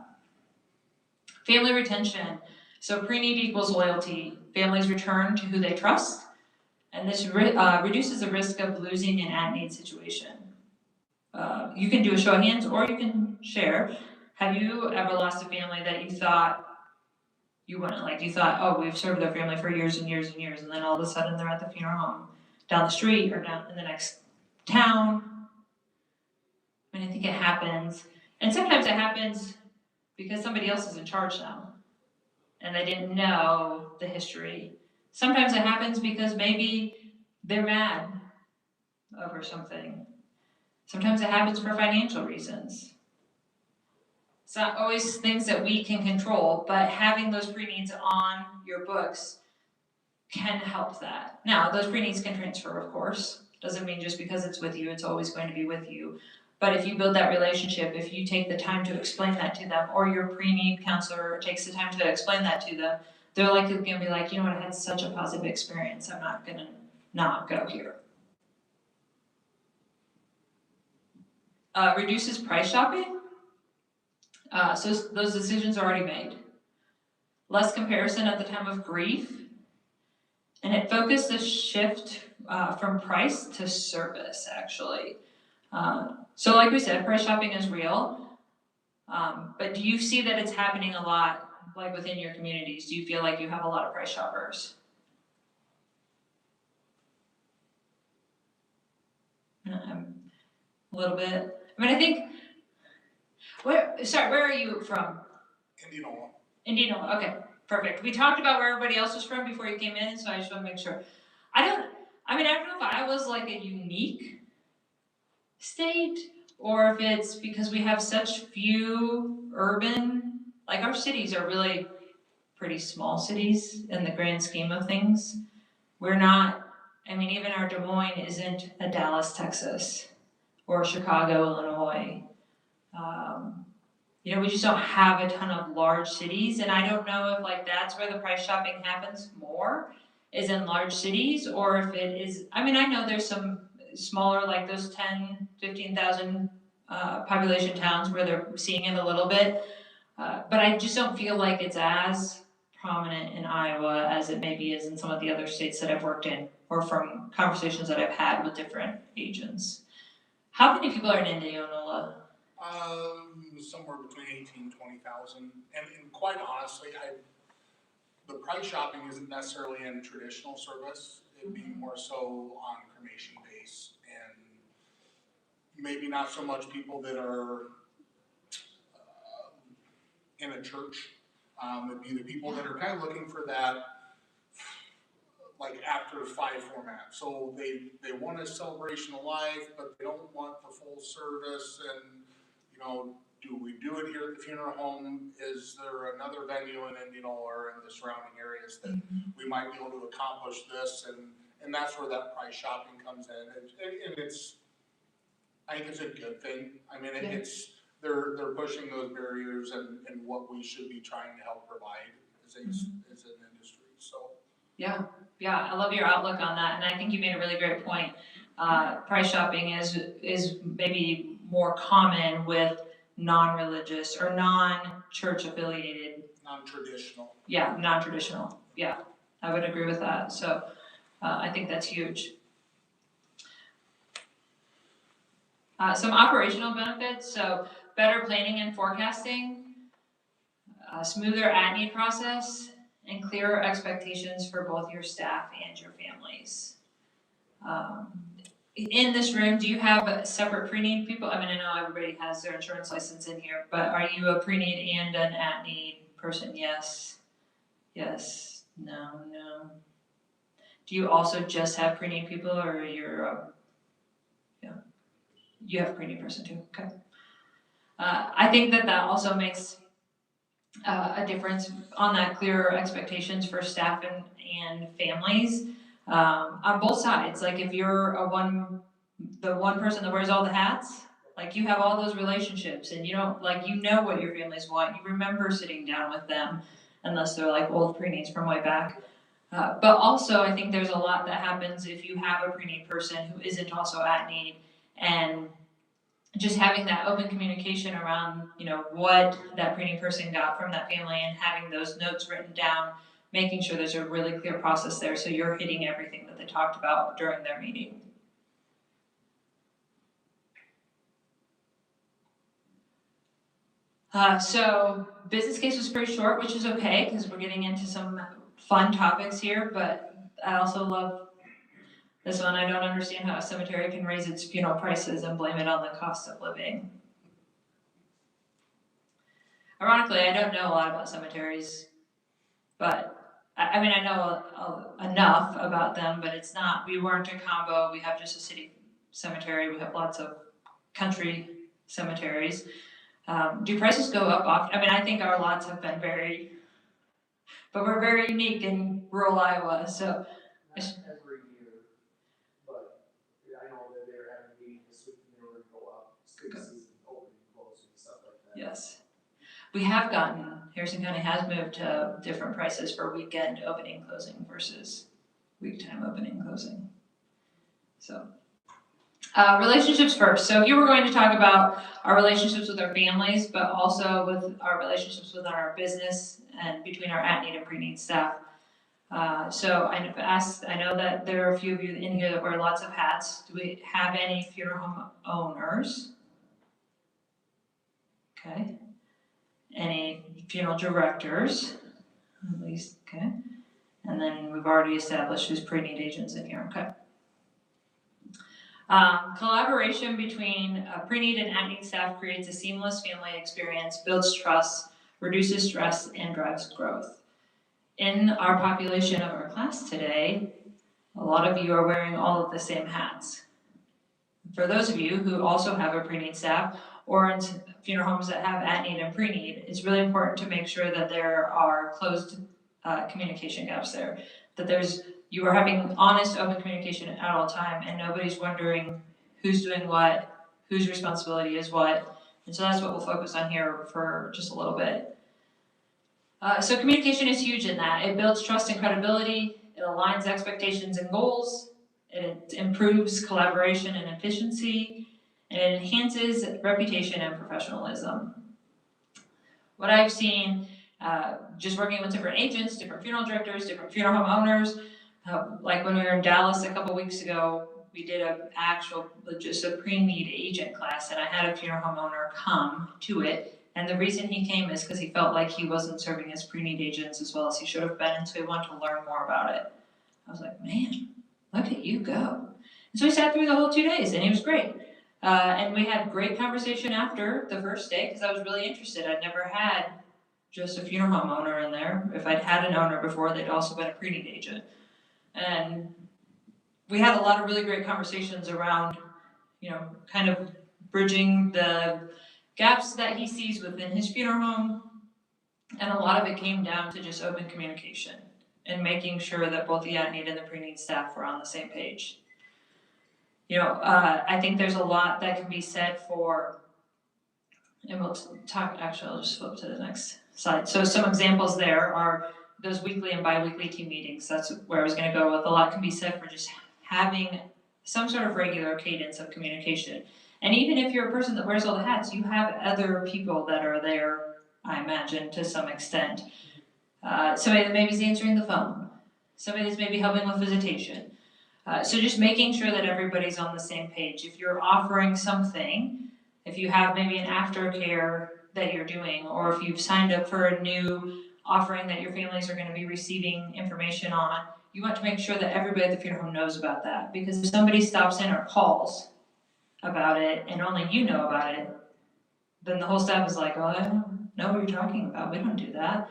Family retention. So Preneed equals loyalty. Families return to who they trust, and this reduces the risk of losing an at-need situation. You can do a show of hands or you can share. Have you ever lost a family that you thought you wouldn't, like you thought, oh, we've served their family for years and years and years, and then all of a sudden they're at the funeral home down the street or down in the next town? I mean, I think it happens. And sometimes it happens because somebody else is in charge now and they didn't know the history. Sometimes it happens because maybe they're mad over something. Sometimes it happens for financial reasons. It's not always things that we can control, but having those pre-needs on your books can help that. Now, those pre-needs can transfer, of course. Doesn't mean just because it's with you, it's always going to be with you. But if you build that relationship, if you take the time to explain that to them, or your pre-need counselor takes the time to explain that to them, they're likely going to be like, you know what, I had such a positive experience, I'm not going to not go here. Reduces price shopping. So those decisions are already made. Less comparison at the time of grief. And it focused the shift from price to service, actually. So like we said, price shopping is real. But do you see that it's happening a lot, like within your communities? Do you feel like you have a lot of price shoppers? A little bit. I mean, I think, where are you from? Indianola, okay, perfect. We talked about where everybody else was from before you came in, so I just want to make sure. I don't know if Iowa's like a unique state, or if it's because we have such few urban, like our cities are really pretty small cities in the grand scheme of things. We're not, I mean, even our Des Moines isn't a Dallas, Texas, or Chicago, Illinois. We just don't have a ton of large cities, and I don't know if like that's where the price shopping happens more, is in large cities, or if it is, I mean, I know there's some smaller, like those 10, 15,000 population towns where they're seeing it a little bit, but I just don't feel like it's as prominent in Iowa as it maybe is in some of the other states that I've worked in, or from conversations that I've had with different agents. How many people are in Indianola? Somewhere between 18 and 20,000. And quite honestly, the price shopping isn't necessarily in traditional service. It'd be more so on cremation base, and maybe not so much people that are in a church. It'd be the people that are kind of looking for that, like after 5 format. So they want a celebration of life, but they don't want the full service. And do we do it here at the funeral home? Is there another venue in Indianola or in the surrounding areas that we might be able to accomplish this? And that's where that price shopping comes in. And I think it's a good thing. I mean, they're pushing those barriers and what we should be trying to help provide as an industry. So yeah, I love your outlook on that, and I think you made a really great point. Price shopping is maybe more common with non-religious or non-church affiliated. Non-traditional. Yeah, non-traditional. Yeah, I would agree with that. So I think that's huge. Some operational benefits. So better planning and forecasting, smoother at-need process, and clearer expectations for both your staff and your families. In this room, do you have separate pre-need people? I mean, I know everybody has their insurance license in here, but are you a pre-need and an at-need person? Yes. Yes. No. Do you also just have pre-need people, or you're you have a pre-need person too? Okay. I think that also makes a difference on that clearer expectations for staff and families. on both sides. Like if you're the one person that wears all the hats, like you have all those relationships and you don't, like, you know what your families want. You remember sitting down with them, unless they're like old preneeds from way back. But also I think there's a lot that happens if you have a preneed person who isn't also at need, and just having that open communication around, what that preneed person got from that family and having those notes written down, making sure there's a really clear process there so you're hitting everything that they talked about during their meeting. So business case was pretty short, which is okay because we're getting into some fun topics here, but I also love this one. I don't understand how a cemetery can raise its funeral prices and blame it on the cost of living. Ironically, I don't know a lot about cemeteries, but I mean, I know enough about them, but we weren't a combo. We have just a city cemetery. We have lots of country cemeteries. Do prices go up often? I mean, I think our lots have been but we're very unique in rural Iowa, so. Not every year, but I know that they're having meetings this week and they were gonna go up, spaces and opening, closing, stuff like that. Yes. Harrison County has moved to different prices for weekend opening closing versus week time opening closing. So, relationships first. So here we're going to talk about our relationships with our families, but also with our relationships with our business and between our at-need and pre-need staff. So I know that there are a few of you in here that wear lots of hats. Do we have any funeral home owners? Okay. Any funeral directors? At least, okay. And then we've already established who's pre-need agents in here, okay. Collaboration between pre-need and at-need staff creates a seamless family experience, builds trust, reduces stress, and drives growth. In our population of our class today, a lot of you are wearing all of the same hats. For those of you who also have a pre-need staff or in funeral homes that have at-need and pre-need, it's really important to make sure that there are closed communication gaps there, that you are having honest, open communication at all time, and nobody's wondering who's doing what, whose responsibility is what, and so that's what we'll focus on here for just a little bit. So communication is huge in that. It builds trust and credibility, it aligns expectations and goals, it improves collaboration and efficiency, and it enhances reputation and professionalism. What I've seen, just working with different agents, different funeral directors, different funeral home owners, like when we were in Dallas a couple weeks ago, we did just a pre-need agent class, and I had a funeral home owner come to it. And the reason he came is because he felt like he wasn't serving his pre-need agents as well as he should have been, and so he wanted to learn more about it. I was like, man, look at you go. And so we sat through the whole 2 days, and he was great. And we had great conversation after the first day, because I was really interested. I'd never had just a funeral home owner in there. If I'd had an owner before, they'd also been a pre-need agent. And we had a lot of really great conversations around, kind of bridging the gaps that he sees within his funeral home, and a lot of it came down to just open communication and making sure that both the at-need and the pre-need staff were on the same page. I think there's a lot that can be said for, and we'll talk, actually I'll just flip to the next slide. So some examples there are those weekly and bi-weekly team meetings. That's where I was going to go with. A lot can be said for just having some sort of regular cadence of communication. And even if you're a person that wears all the hats, you have other people that are there, I imagine, to some extent. Somebody that maybe is answering the phone. Somebody that's maybe helping with visitation. So just making sure that everybody's on the same page. If you're offering something, if you have maybe an aftercare that you're doing, or if you've signed up for a new offering that your families are going to be receiving information on, you want to make sure that everybody at the funeral home knows about that. Because if somebody stops in or calls about it and only you know about it, then the whole staff is like, oh, I don't know what you're talking about. We don't do that.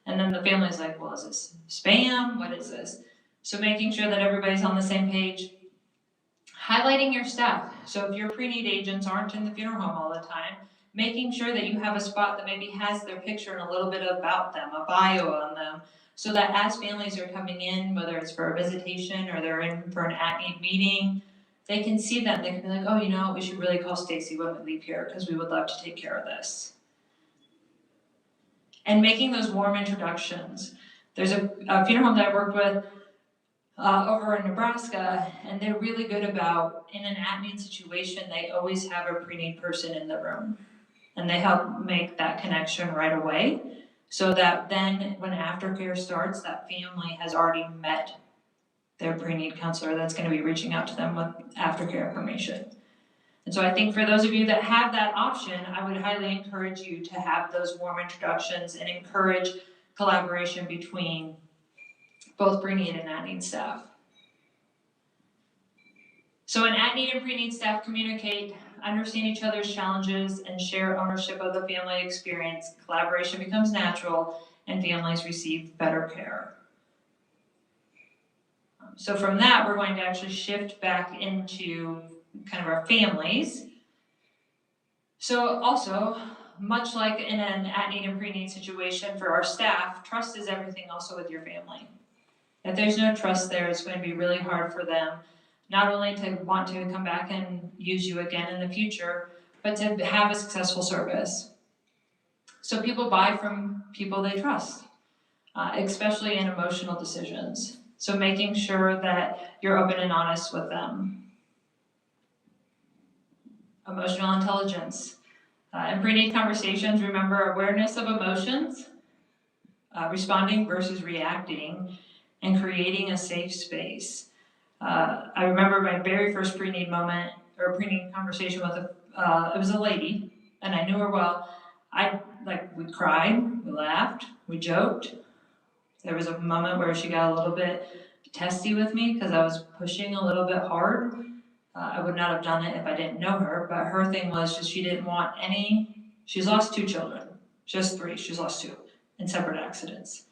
And then the family's like, well, is this spam? What is this? So making sure that everybody's on the same page. Highlighting your staff. So if your pre-need agents aren't in the funeral home all the time, making sure that you have a spot that maybe has their picture and a little bit about them, a bio on them, so that as families are coming in, whether it's for a visitation or they're in for an at-need meeting, they can see that and they can be like, oh, you know, we should really call Stacy when we leave here because we would love to take care of this. And making those warm introductions. There's a funeral home that I worked with over in Nebraska, and they're really good about, in an at-need situation, they always have a pre-need person in the room. And they help make that connection right away, so that then when aftercare starts, that family has already met their pre-need counselor that's going to be reaching out to them with aftercare information. And so I think for those of you that have that option, I would highly encourage you to have those warm introductions and encourage collaboration between both pre-need and at-need staff. So an at-need and pre-need staff communicate, understand each other's challenges, and share ownership of the family experience. Collaboration becomes natural, and families receive better care. So from that, we're going to actually shift back into kind of our families. So also, much like in an at-need and pre-need situation for our staff, trust is everything also with your family. If there's no trust there, it's going to be really hard for them not only to want to come back and use you again in the future, but to have a successful service. So people buy from people they trust, especially in emotional decisions. So making sure that you're open and honest with them. Emotional intelligence. In pre-need conversations, remember awareness of emotions, responding versus reacting, and creating a safe space. I remember my very first pre-need moment, or pre-need conversation with it was a lady, and I knew her well. We cried, we laughed, we joked. There was a moment where she got a little bit testy with me because I was pushing a little bit hard. I would not have done it if I didn't know her, but her thing was just she didn't want she's lost 2 children, just 3, she's lost 2 in separate accidents.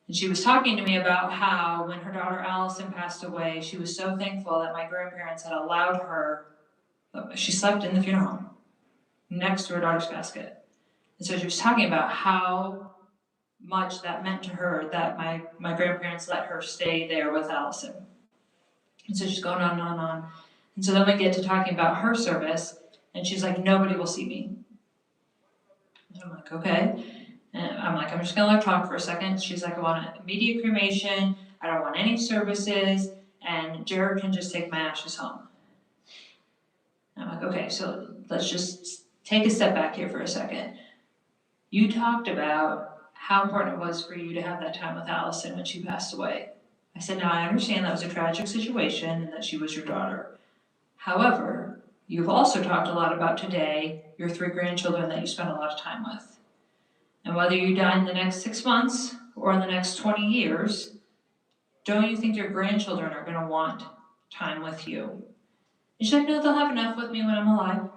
And she was talking to me about how when her daughter Allison passed away, she was so thankful that my grandparents had allowed her, she slept in the funeral home next to her daughter's casket. And so she was talking about how much that meant to her that my grandparents let her stay there with Allison. And so she's going on and on and on. And so then we get to talking about her service, and she's like, nobody will see me. And I'm like, okay. And I'm like, I'm just gonna talk for a second. She's like, I want an immediate cremation. I don't want any services, and Jared can just take my ashes home. And I'm like, okay, so let's just take a step back here for a second. You talked about how important it was for you to have that time with Allison when she passed away. I said, now I understand that was a tragic situation and that she was your daughter. However, you've also talked a lot about today your 3 grandchildren that you spend a lot of time with. And whether you die in the next 6 months or in the next 20 years, don't you think your grandchildren are going to want time with you? And she's like, no, they'll have enough with me when I'm alive.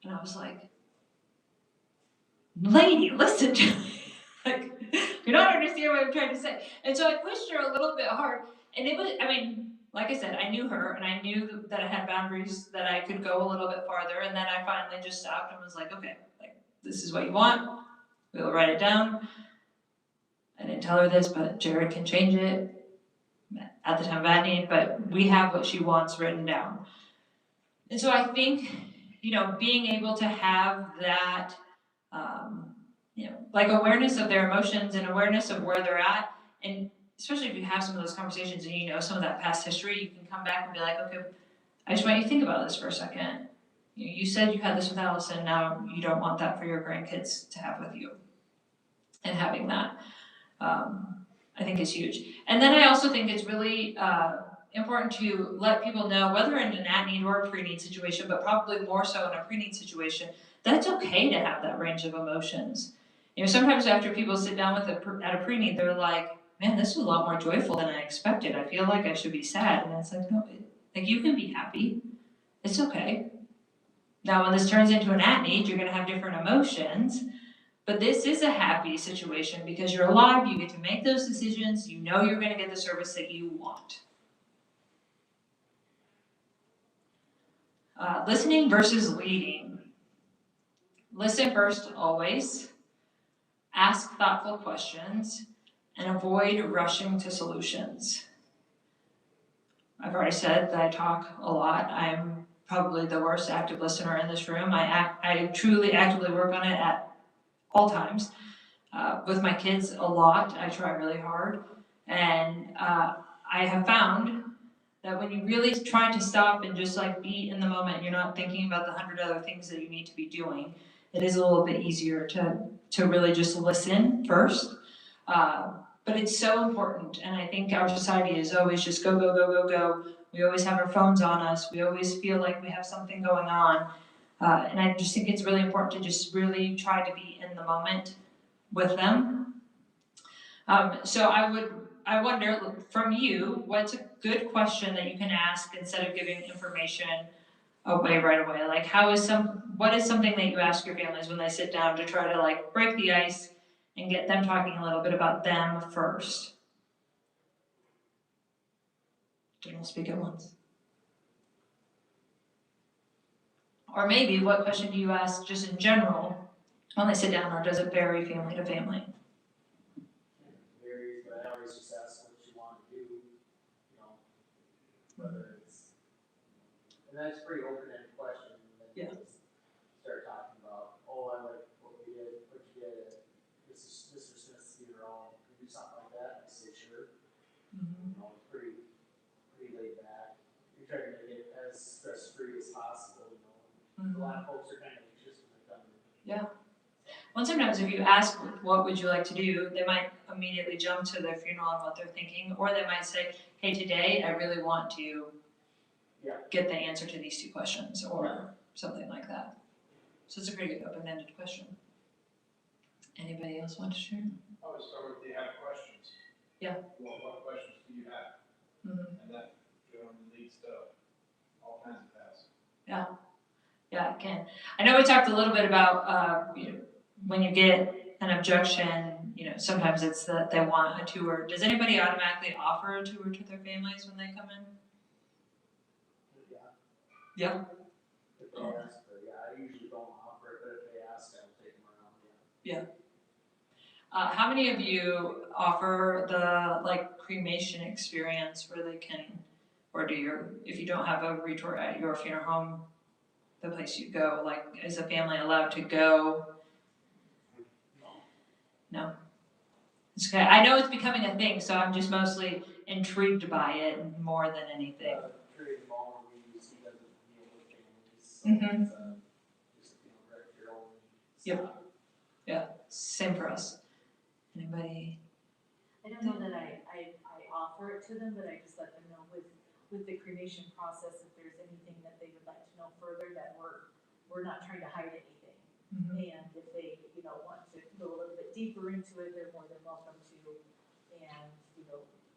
And I was like, lady, listen to me. Like, you don't understand what I'm trying to say. And so I pushed her a little bit hard. And it was, like I said, I knew her and I knew that I had boundaries, that I could go a little bit farther. And then I finally just stopped and was like, okay, this is what you want. We'll write it down. I didn't tell her this, but Jared can change it at the time of at-need, but we have what she wants written down. And so I think, being able to have that, awareness of their emotions and awareness of where they're at, and especially if you have some of those conversations and some of that past history, you can come back and be like, okay, I just want you to think about this for a second. You said you had this with Allison, now you don't want that for your grandkids to have with you. And having that, I think is huge. And then I also think it's really important to let people know, whether in an at-need or a pre-need situation, but probably more so in a pre-need situation, that's okay to have that range of emotions. Sometimes after people sit down at a pre-need, they're like, man, this was a lot more joyful than I expected. I feel like I should be sad. And it's like, no, you can be happy. It's okay. Now, when this turns into an at-need, you're going to have different emotions. But this is a happy situation because you're alive, you get to make those decisions, you're going to get the service that you want. Listening versus leading. Listen first, always. ask thoughtful questions, and avoid rushing to solutions. I've already said that I talk a lot. I'm probably the worst active listener in this room. I truly actively work on it at all times. With my kids a lot, I try really hard. And I have found that when you really try to stop and just like be in the moment, you're not thinking about the 100 other things that you need to be doing, it is a little bit easier to really just listen first. But it's so important, and I think our society is always just go, go, go, go, go. We always have our phones on us. We always feel like we have something going on. And I just think it's really important to just really try to be in the moment with them. So I wonder from you, what's a good question that you can ask instead of giving information away right away? Like what is something that you ask your families when they sit down to try to like break the ice and get them talking a little bit about them first? Don't all speak at once. Or maybe what question do you ask just in general when they sit down, or does it vary family to family? Varies, but I always just ask what you want to do, whether it's, and that's a pretty open-ended question, and then Yeah. you just start talking about, oh, I like what you did at Mr. Smith's funeral, can you do something like that? I say, sure. It's pretty laid back. You try to make it as stress-free as possible, A lot of folks are kind of anxious when they come in. Yeah. Well, sometimes if you ask what would you like to do, they might immediately jump to their funeral and what they're thinking, or they might say, hey, today I really want to get the answer to these two questions, or something like that. So it's a pretty good open-ended question. Anybody else want to share? I would start with, do you have questions? Yeah. Well, what questions do you have? And that generally leads to all kinds of tasks. Yeah, it can. I know we talked a little bit about when you get an objection, sometimes it's that they want a tour. Does anybody automatically offer a tour to their families when they come in? Yeah. If they ask, but I usually don't offer it, but if they ask, I'll take them around, How many of you offer the cremation experience where they can, or if you don't have a retour at your funeral home, the place you go, is a family allowed to go? No. It's okay. I know it's becoming a thing, so I'm just mostly intrigued by it more than anything. During the ball, we usually doesn't deal with families, so it's just your own. Yep. Yeah, same for us. Anybody? I don't know that I offer it to them, but I just let them know with the cremation process, if there's anything that they would like to know further, that we're not trying to hide anything. And if they, want to go a little bit deeper into it, they're more than welcome to. And,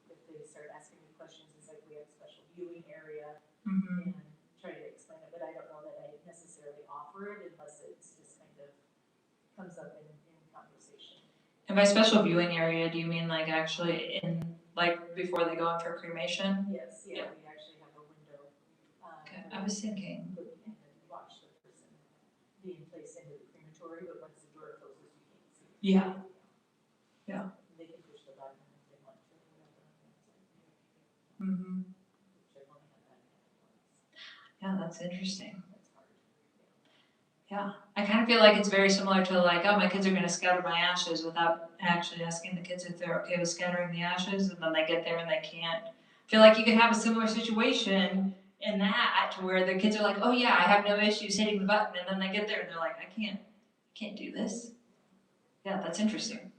if they start asking me questions, it's like we have a special viewing area and try to explain it, but I don't know that I necessarily offer it unless it's just kind of comes up in conversation. And by special viewing area, do you mean actually before they go in for cremation? Yes, we actually have a window. Okay, I was thinking. And watch the person being placed into the crematory, but once the door closes, you can't see. Yeah. They can push the button if they want to. Yeah, that's interesting. That's hard. Yeah, I kind of feel like it's very similar to my kids are going to scatter my ashes without actually asking the kids if they're okay with scattering the ashes, and then they get there and they can't. I feel like you could have a similar situation in that where the kids are like, oh yeah, I have no issues hitting the button, and then they get there and they're like, I can't do this. Yeah, that's interesting.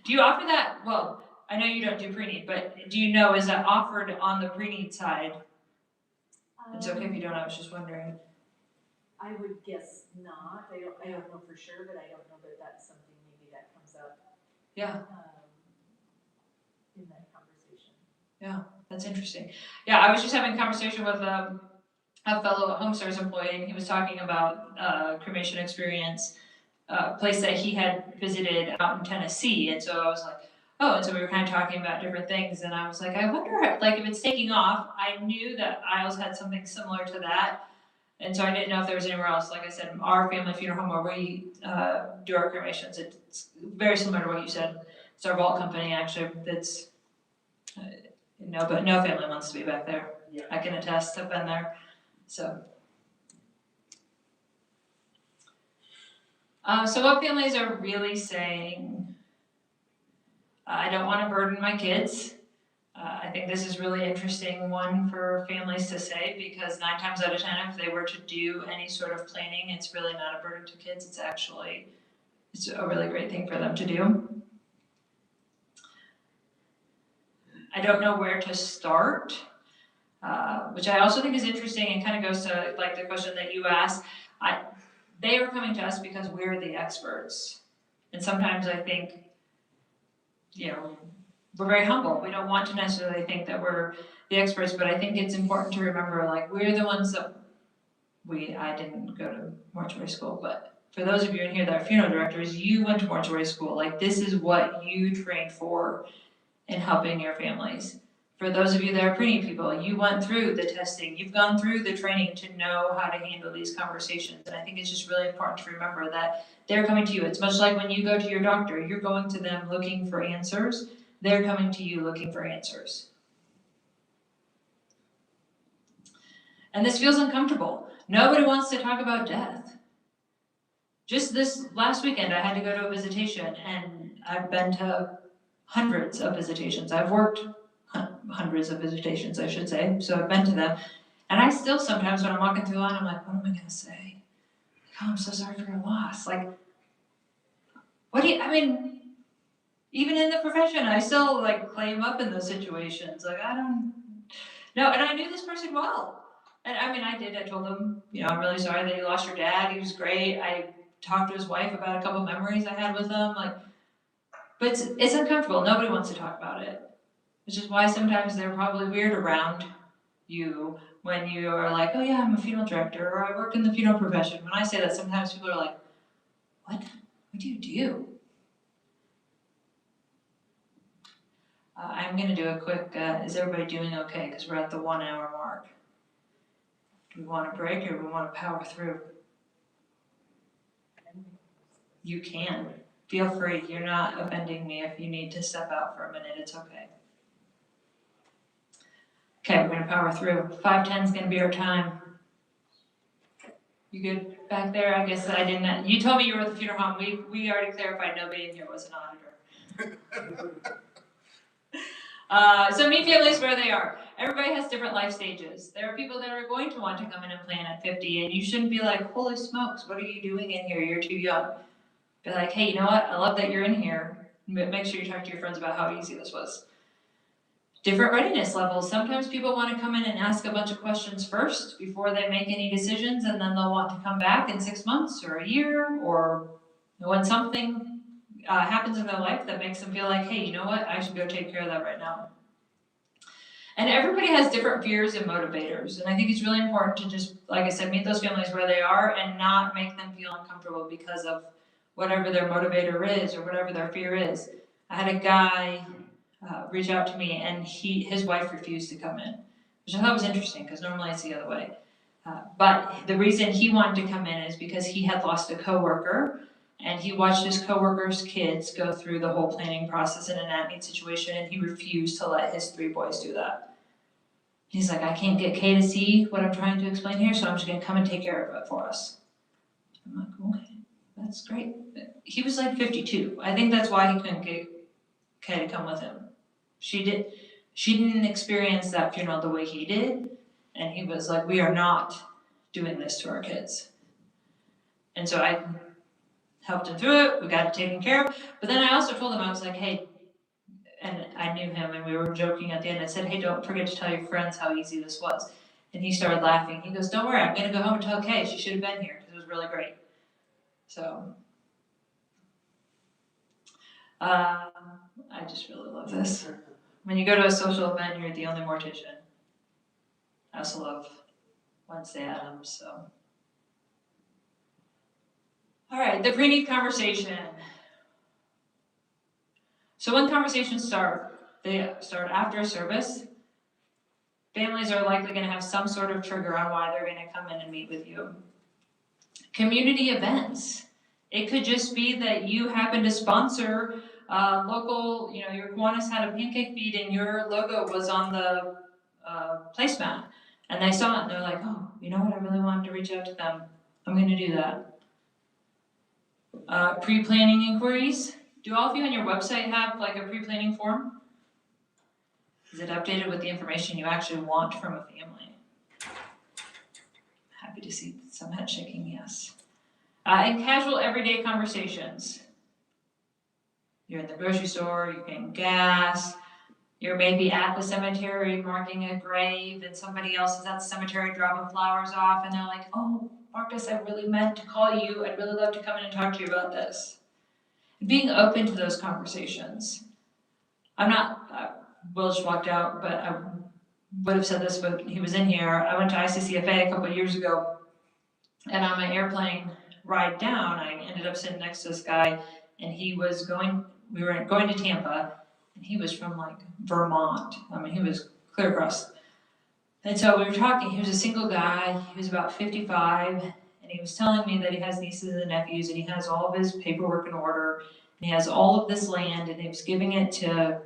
Do you offer that? Well, I know you don't do Preneed, but do you know, is that offered on the Preneed side? It's okay if you don't, I was just wondering. I would guess not. I don't know for sure, but I don't know that that's something maybe that comes up. Yeah. In that conversation. Yeah, that's interesting. Yeah, I was just having a conversation with a fellow home service employee, and he was talking about cremation experience, a place that he had visited out in Tennessee, and so I was like, oh, and so we were kind of talking about different things, and I was like, I wonder if it's taking off. I knew that Isles had something similar to that. And so I didn't know if there was anywhere else, like I said, our family funeral home where we do our cremations, it's very similar to what you said. It's our vault company actually that's, but no family wants to be back there. Yeah. I can attest, I've been there, so. So what families are really saying, I don't want to burden my kids. I think this is really interesting one for families to say, because 9 times out of 10, if they were to do any sort of planning, it's really not a burden to kids. It's a really great thing for them to do. I don't know where to start, which I also think is interesting and kind of goes to like the question that you asked. They are coming to us because we're the experts. And sometimes I think, we're very humble. We don't want to necessarily think that we're the experts, but I think it's important to remember, like, we're the ones that I didn't go to mortuary school, but for those of you in here that are funeral directors, you went to mortuary school. Like, this is what you trained for in helping your families. For those of you that are Preneed people, you went through the testing, you've gone through the training to know how to handle these conversations. And I think it's just really important to remember that they're coming to you. It's much like when you go to your doctor, you're going to them looking for answers. They're coming to you looking for answers. And this feels uncomfortable. Nobody wants to talk about death. Just this last weekend, I had to go to a visitation, and I've been to hundreds of visitations. I've worked hundreds of visitations, I should say, so I've been to them. And I still sometimes, when I'm walking through the line, I'm like, what am I gonna say? Oh, I'm so sorry for your loss. Like, even in the profession, I still claim up in those situations. And I knew this person well. And I told him, I'm really sorry that you lost your dad. He was great. I talked to his wife about a couple memories I had with him. But it's uncomfortable. Nobody wants to talk about it. Which is why sometimes they're probably weird around you when you are like, oh yeah, I'm a funeral director, or I work in the funeral profession. When I say that, sometimes people are like, what? What do you do? I'm gonna do a quick, is everybody doing okay? Because we're at the 1 hour mark. Do we want a break or do we want to power through? You can. Feel free. You're not offending me. If you need to step out for a minute, it's okay. Okay, we're gonna power through. 5:10 is gonna be our time. You good back there? I guess I didn't. You told me you were at the funeral home. We already clarified nobody in here was an auditor. So meet families where they are. Everybody has different life stages. There are people that are going to want to come in and plan at 50, and you shouldn't be like, holy smokes, what are you doing in here? You're too young. Be like, hey, you know what? I love that you're in here. But make sure you talk to your friends about how easy this was. Different readiness levels. Sometimes people want to come in and ask a bunch of questions first before they make any decisions, and then they'll want to come back in 6 months or a year, or when something happens in their life that makes them feel like, hey, you know what? I should go take care of that right now. And everybody has different fears and motivators, and I think it's really important to just, like I said, meet those families where they are and not make them feel uncomfortable because of whatever their motivator is or whatever their fear is. I had a guy reach out to me, and his wife refused to come in, which I thought was interesting because normally it's the other way. But the reason he wanted to come in is because he had lost a coworker, and he watched his coworker's kids go through the whole planning process in an at-need situation, and he refused to let his 3 boys do that. He's like, I can't get Kay to see what I'm trying to explain here, so I'm just going to come and take care of it for us. I'm like, okay, that's great. He was like 52. I think that's why he couldn't get Kay to come with him. She didn't experience that funeral the way he did, and he was like, we are not doing this to our kids. And so I helped him through it, we got it taken care of, but then I also told him, I was like, hey, and I knew him, and we were joking at the end, I said, hey, don't forget to tell your friends how easy this was. And he started laughing. He goes, don't worry, I'm gonna go home and tell Kay, she should have been here, because it was really great. So, I just really love this. When you go to a social event, you're the only mortician. I also love Wednesday Addams, so. All right, the pre-need conversation. So when conversations start, they start after service. families are likely gonna have some sort of trigger on why they're gonna come in and meet with you. Community events. It could just be that you happen to sponsor local, your Kiwanis had a pancake feed and your logo was on the placemat. And they saw it and they're like, oh, you know what, I really wanted to reach out to them. I'm gonna do that. Pre-planning inquiries. Do all of you on your website have like a pre-planning form? Is it updated with the information you actually want from a family? Happy to see some head shaking, yes. And casual everyday conversations. You're in the grocery store, you're getting gas, you're maybe at the cemetery marking a grave, and somebody else is at the cemetery dropping flowers off, and they're like, oh, Marcus, I really meant to call you. I'd really love to come in and talk to you about this. Being open to those conversations. Will just walked out, but I would have said this, but he was in here. I went to ICCFA a couple of years ago, and on my airplane ride down, I ended up sitting next to this guy, and we were going to Tampa, and he was from like Vermont. I mean, he was clear across. And so we were talking, he was a single guy, he was about 55, and he was telling me that he has nieces and nephews, and he has all of his paperwork in order, and he has all of this land, and he was giving it to,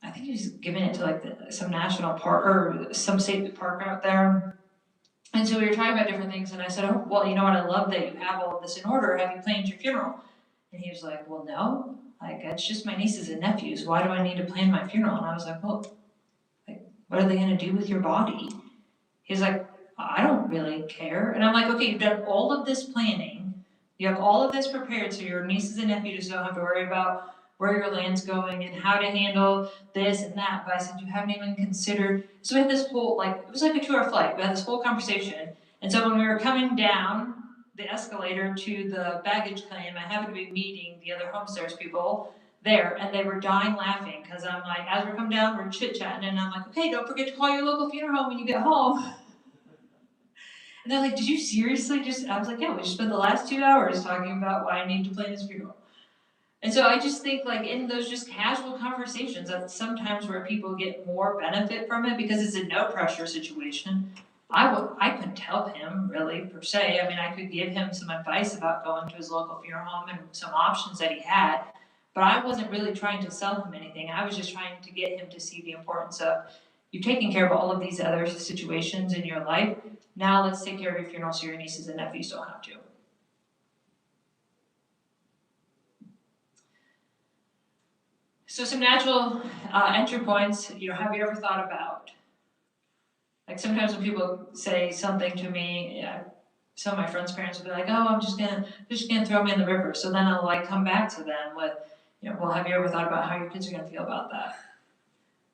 I think he was giving it to like some national park, or some state park out there. And so we were talking about different things, and I said, oh, well, you know what, I love that you have all of this in order, have you planned your funeral? And he was like, well, no, like, it's just my nieces and nephews, why do I need to plan my funeral? And I was like, well, what are they gonna do with your body? He's like, I don't really care. And I'm like, okay, you've done all of this planning, you have all of this prepared so your nieces and nephews don't have to worry about where your land's going and how to handle this and that. But I said, you haven't even considered. So we had this whole, it was like a 2-hour flight. We had this whole conversation. And so when we were coming down the escalator to the baggage claim, I happened to be meeting the other homestairs people there, and they were dying laughing because I'm like, as we're coming down, we're chit-chatting, and I'm like, okay, don't forget to call your local funeral home when you get home. And they're like, did you seriously I was like, yeah, we just spent the last 2 hours talking about why I need to plan this funeral. And so I just think in those just casual conversations, that's sometimes where people get more benefit from it because it's a no pressure situation. I couldn't help him really per se. I mean, I could give him some advice about going to his local funeral home and some options that he had, but I wasn't really trying to sell him anything. I was just trying to get him to see the importance of you taking care of all of these other situations in your life. Now let's take care of your funeral so your nieces and nephews don't have to. So some natural entry points, have you ever thought about? Like sometimes when people say something to me, some of my friends' parents will be like, oh, I'm just gonna throw me in the river. So then I'll come back to them with, well, have you ever thought about how your kids are gonna feel about that?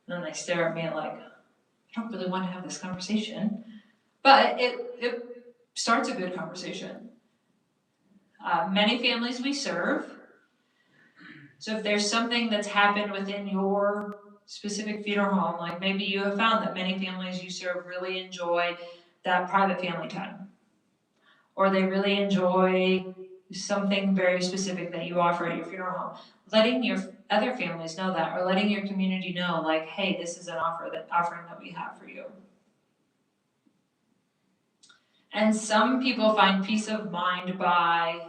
And then they stare at me like, I don't really want to have this conversation. But it starts a good conversation. Many families we serve. So if there's something that's happened within your specific funeral home, like maybe you have found that many families you serve really enjoy that private family time. Or they really enjoy something very specific that you offer at your funeral home. Letting your other families know that, or letting your community know, hey, this is an offering that we have for you. And some people find peace of mind by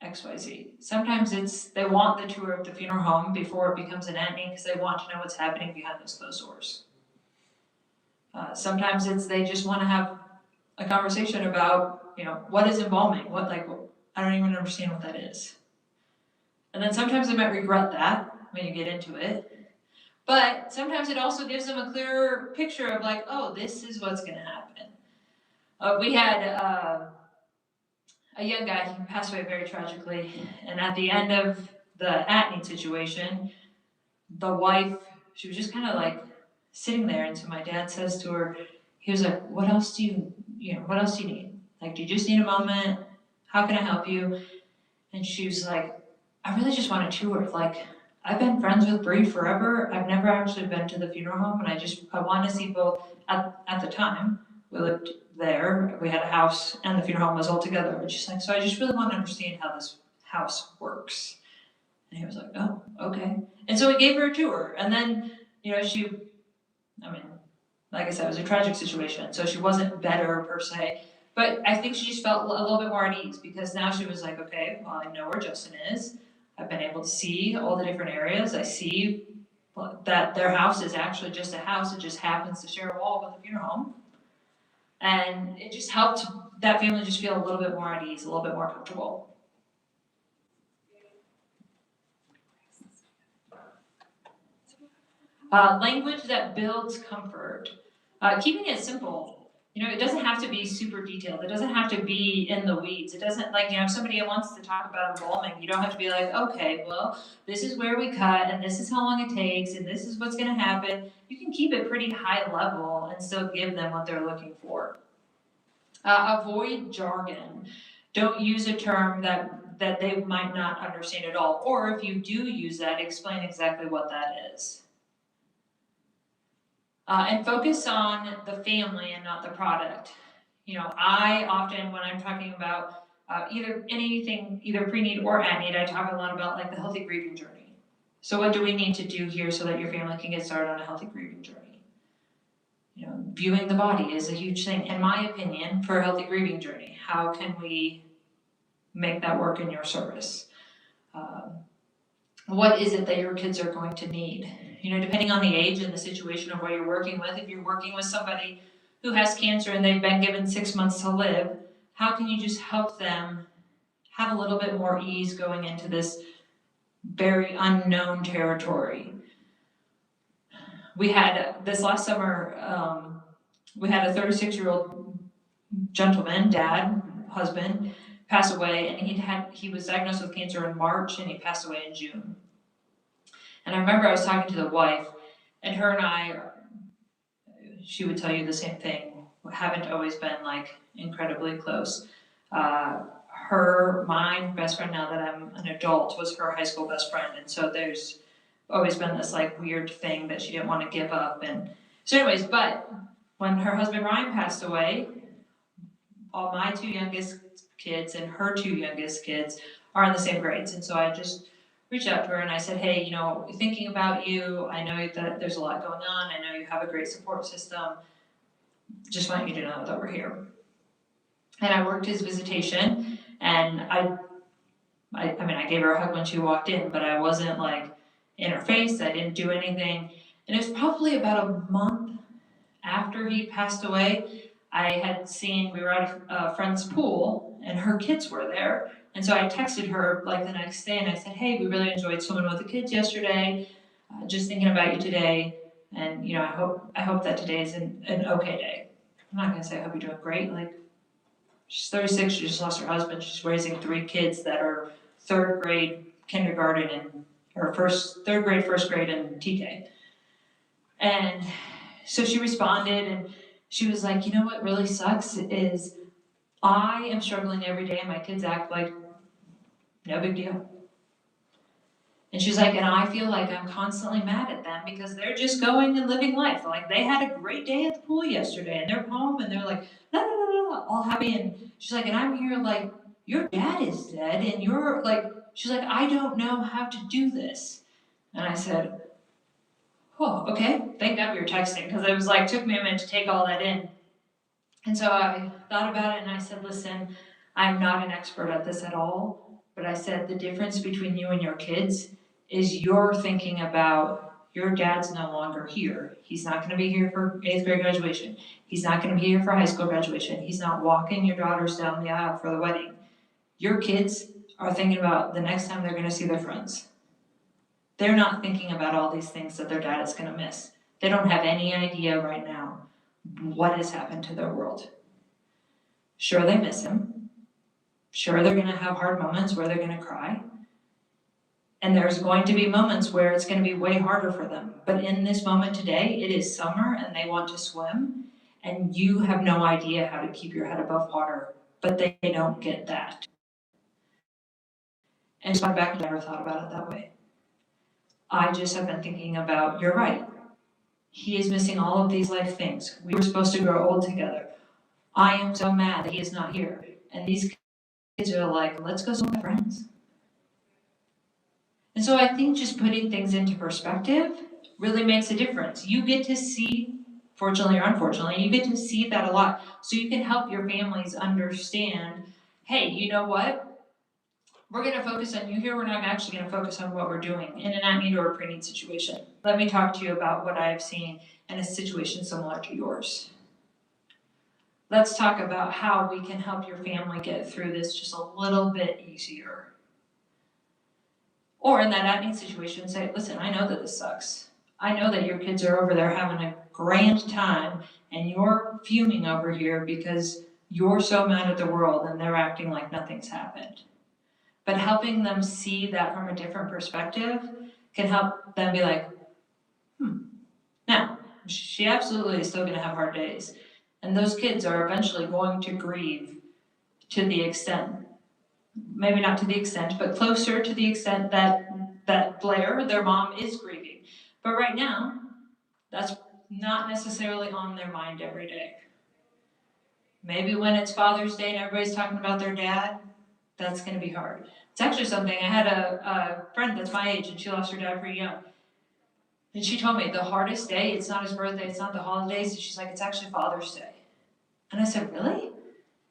XYZ. Sometimes they want the tour of the funeral home before it becomes an at-need because they want to know what's happening behind those closed doors. Sometimes they just want to have a conversation about, what is embalming? I don't even understand what that is. And then sometimes they might regret that when you get into it. But sometimes it also gives them a clearer picture of oh, this is what's going to happen. We had a young guy, he passed away very tragically, and at the end of the at-need situation, the wife, she was just kind of sitting there, and so my dad says to her, he was like, what else do you need? Do you just need a moment? How can I help you? And she was like, I really just want a tour. I've been friends with Bree forever. I've never actually been to the funeral home, and I want to see both. At the time, we lived there. We had a house, and the funeral home was all together. And she's like, so I just really want to understand how this house works. And he was like, oh, okay. And so we gave her a tour, and then I mean, like I said, it was a tragic situation, so she wasn't better per se. But I think she just felt a little bit more at ease because now she was like, okay, well, I know where Justin is. I've been able to see all the different areas. I see that their house is actually just a house. It just happens to share a wall with a funeral home. And it just helped that family just feel a little bit more at ease, a little bit more comfortable. Language that builds comfort. Keeping it simple. You know, it doesn't have to be super detailed. It doesn't have to be in the weeds. It doesn't, like, you know, if somebody wants to talk about embalming, you don't have to be like, okay, well, this is where we cut, and this is how long it takes, and this is what's gonna happen. You can keep it pretty high level and still give them what they're looking for. Avoid jargon. Don't use a term that they might not understand at all. Or if you do use that, explain exactly what that is. And focus on the family and not the product. You know, I often, when I'm talking about either pre-need or at need, I talk a lot about like the healthy grieving journey. So what do we need to do here so that your family can get started on a healthy grieving journey? You know, viewing the body is a huge thing, in my opinion, for a healthy grieving journey. How can we make that work in your service? What is it that your kids are going to need? You know, depending on the age and the situation of what you're working with, if you're working with somebody who has cancer and they've been given 6 months to live, how can you just help them have a little bit more ease going into this very unknown territory? We had, this last summer, we had a 36-year-old gentleman, dad, husband, pass away, and he was diagnosed with cancer in March and he passed away in June. And I remember I was talking to the wife, and her and I, she would tell you the same thing, haven't always been like incredibly close. My best friend now that I'm an adult was her high school best friend, and so there's always been this like weird thing that she didn't want to give up. And so anyways, but when her husband Ryan passed away, all my 2 youngest kids and her 2 youngest kids are in the same grades. And so I just reached out to her and I said, hey, you know, thinking about you, I know that there's a lot going on. I know you have a great support system. Just want you to know that we're here. And I worked his visitation, and I mean, I gave her a hug when she walked in, but I wasn't like in her face. I didn't do anything. And it was probably about a month after he passed away, we were at a friend's pool and her kids were there. And so I texted her like the next day and I said, hey, we really enjoyed swimming with the kids yesterday. Just thinking about you today. And you know, I hope that today is an okay day. I'm not gonna say I hope you're doing great. Like, she's 36, she just lost her husband. She's raising 3 kids that are 3rd grade kindergarten and or 3rd grade, 1st grade and TK. And so she responded and she was like, you know what really sucks is I am struggling every day and my kids act like no big deal. And she's like, and I feel like I'm constantly mad at them because they're just going and living life. Like they had a great day at the pool yesterday and they're home and they're like, la, la, la, la, all happy. And she's like, and I'm here like, your dad is dead and you're like, she's like, I don't know how to do this. And I said, oh, okay, thank God we were texting because it was like, took me a minute to take all that in. And so I thought about it and I said, listen, I'm not an expert at this at all, but I said the difference between you and your kids is you're thinking about your dad's no longer here. He's not going to be here for 8th grade graduation. He's not going to be here for high school graduation. He's not walking your daughters down the aisle for the wedding. Your kids are thinking about the next time they're going to see their friends. They're not thinking about all these things that their dad is going to miss. They don't have any idea right now what has happened to their world. Sure, they miss him. Sure, they're going to have hard moments where they're going to cry. And there's going to be moments where it's going to be way harder for them. But in this moment today, it is summer and they want to swim. And you have no idea how to keep your head above water. But they don't get that. And so back, I never thought about it that way. I just have been thinking about, you're right. He is missing all of these life things. We were supposed to grow old together. I am so mad that he is not here. And these kids are like, let's go swim with friends. And so I think just putting things into perspective really makes a difference. You get to see, fortunately or unfortunately, you get to see that a lot. So you can help your families understand, hey, you know what? We're going to focus on you here. We're not actually going to focus on what we're doing in an at-need or a pre-need situation. Let me talk to you about what I've seen in a situation similar to yours. Let's talk about how we can help your family get through this just a little bit easier. Or in that at-need situation, say, listen, I know that this sucks. I know that your kids are over there having a grand time and you're fuming over here because you're so mad at the world and they're acting like nothing's happened. But helping them see that from a different perspective can help them be like, now, she absolutely is still going to have hard days. And those kids are eventually going to grieve to the extent, maybe not to the extent, but closer to the extent that Blair, their mom, is grieving. But right now, that's not necessarily on their mind every day. Maybe when it's Father's Day and everybody's talking about their dad, that's going to be hard. It's actually something, I had a friend that's my age and she lost her dad pretty young. And she told me the hardest day, it's not his birthday, it's not the holidays, she's like, it's actually Father's Day. And I said, really? And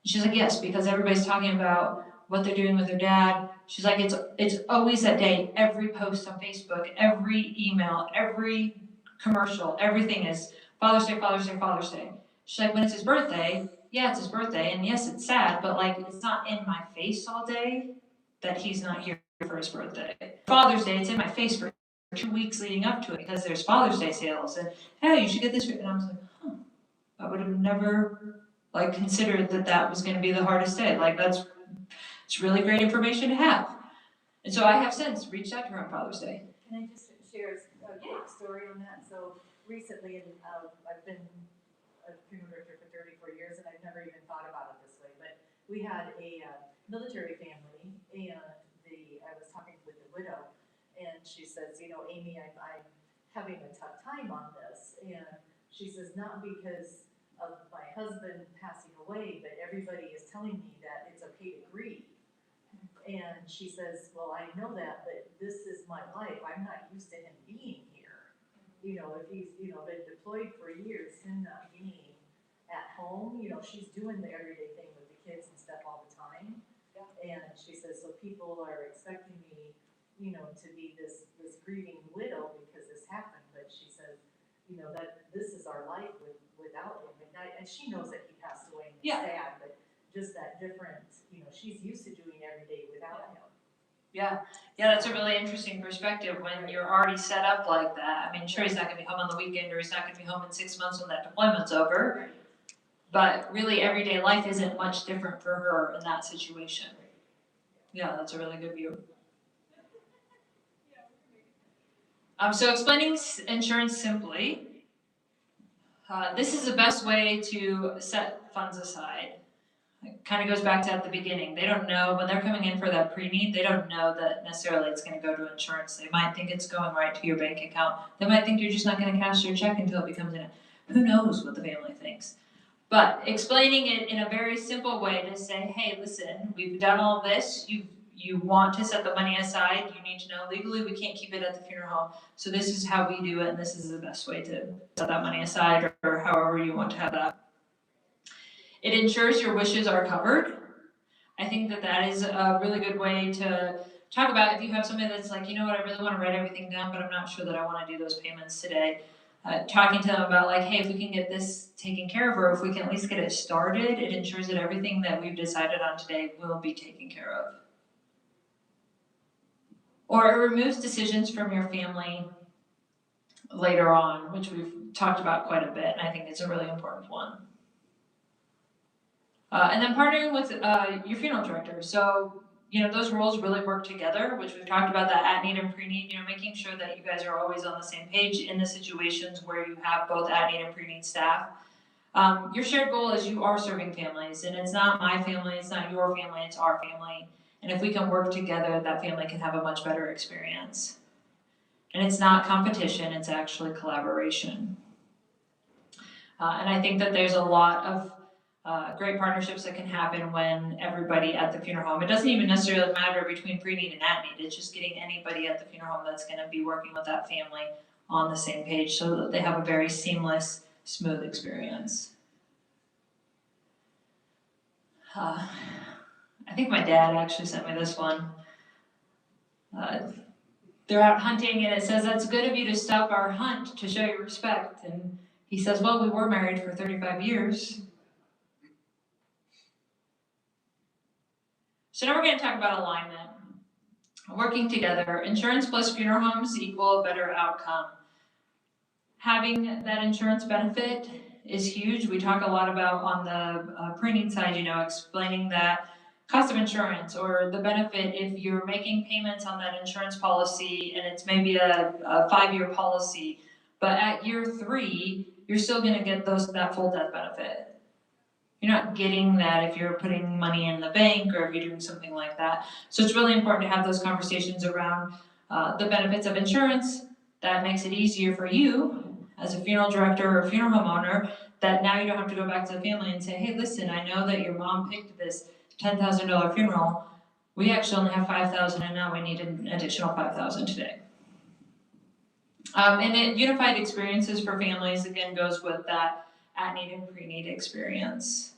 she's like, yes, because everybody's talking about what they're doing with their dad. She's like, it's always that day, every post on Facebook, every email, every commercial, everything is Father's Day, Father's Day, Father's Day. She's like, when it's his birthday, yeah, it's his birthday, and yes, it's sad, but like, it's not in my face all day that he's not here for his birthday. Father's Day, it's in my face for 2 weeks leading up to it because there's Father's Day sales, and hey, you should get this. And I was like, I would have never like considered that was going to be the hardest day. Like it's really great information to have. And so I have since reached out to her on Father's Day. Can I just share a quick story on that? So recently, I've been a funeral director for 34 years, and I've never even thought about it this way. But we had a military family, and I was talking with the widow, and she says, you know, Amy, I'm having a tough time on this, and she says, not because of my husband passing away, but everybody is telling me that it's okay to grieve. And she says, well, I know that, but this is my life. I'm not used to him being here. You know, if he's, you know, been deployed for years, him not being at home, you know, she's doing the everyday thing with the kids and stuff all the time. Yeah. And she says, so people are expecting me, you know, to be this grieving widow because this happened. But she says, you know, that this is our life without him. And she knows that he passed away and it's sad, but just that different, you know, she's used to doing every day without him. Yeah, that's a really interesting perspective when you're already set up like that. I mean, sure, he's not going to be home on the weekend or he's not going to be home in 6 months when that deployment's over. But really, everyday life isn't much different for her in that situation. Yeah, that's a really good view. So explaining insurance simply, this is the best way to set funds aside. It kind of goes back to at the beginning. They don't know, when they're coming in for that pre-need, they don't know that necessarily it's going to go to insurance. They might think it's going right to your bank account. They might think you're just not going to cash your check until it becomes in. Who knows what the family thinks. But explaining it in a very simple way to say, hey, listen, we've done all this. You want to set the money aside. You need to know legally we can't keep it at the funeral home. So this is how we do it, and this is the best way to set that money aside, or however you want to have that. It ensures your wishes are covered. I think that is a really good way to talk about if you have somebody that's like, you know what, I really want to write everything down, but I'm not sure that I want to do those payments today. Talking to them about like, hey, if we can get this taken care of, or if we can at least get it started, it ensures that everything that we've decided on today will be taken care of. Or it removes decisions from your family later on, which we've talked about quite a bit, and I think it's a really important one. And then partnering with your funeral director. So, you know, those roles really work together, which we've talked about, that at-need and pre-need, you know, making sure that you guys are always on the same page in the situations where you have both at-need and pre-need staff. Your shared goal is you are serving families, and it's not my family, it's not your family, it's our family. And if we can work together, that family can have a much better experience. And it's not competition, it's actually collaboration. And I think that there's a lot of great partnerships that can happen when everybody at the funeral home, it doesn't even necessarily matter between pre-need and at-need, it's just getting anybody at the funeral home that's going to be working with that family on the same page so that they have a very seamless, smooth experience. I think my dad actually sent me this one. They're out hunting and it says, "That's good of you to stop our hunt to show your respect." And he says, "Well, we were married for 35 years. So now we're going to talk about alignment. Working together, insurance plus funeral homes equal a better outcome. Having that insurance benefit is huge. We talk a lot about on the Preneed side, explaining that cost of insurance or the benefit if you're making payments on that insurance policy and it's maybe a 5-year policy, but at year 3, you're still going to get that full death benefit. You're not getting that if you're putting money in the bank or if you're doing something like that. So it's really important to have those conversations around the benefits of insurance. That makes it easier for you as a funeral director or funeral home owner, that now you don't have to go back to the family and say, "Hey, listen, I know that your mom picked this $10,000 funeral. We actually only have $5,000 and now we need an additional $5,000 today." And unified experiences for families, again, goes with that at-need and pre-need experience.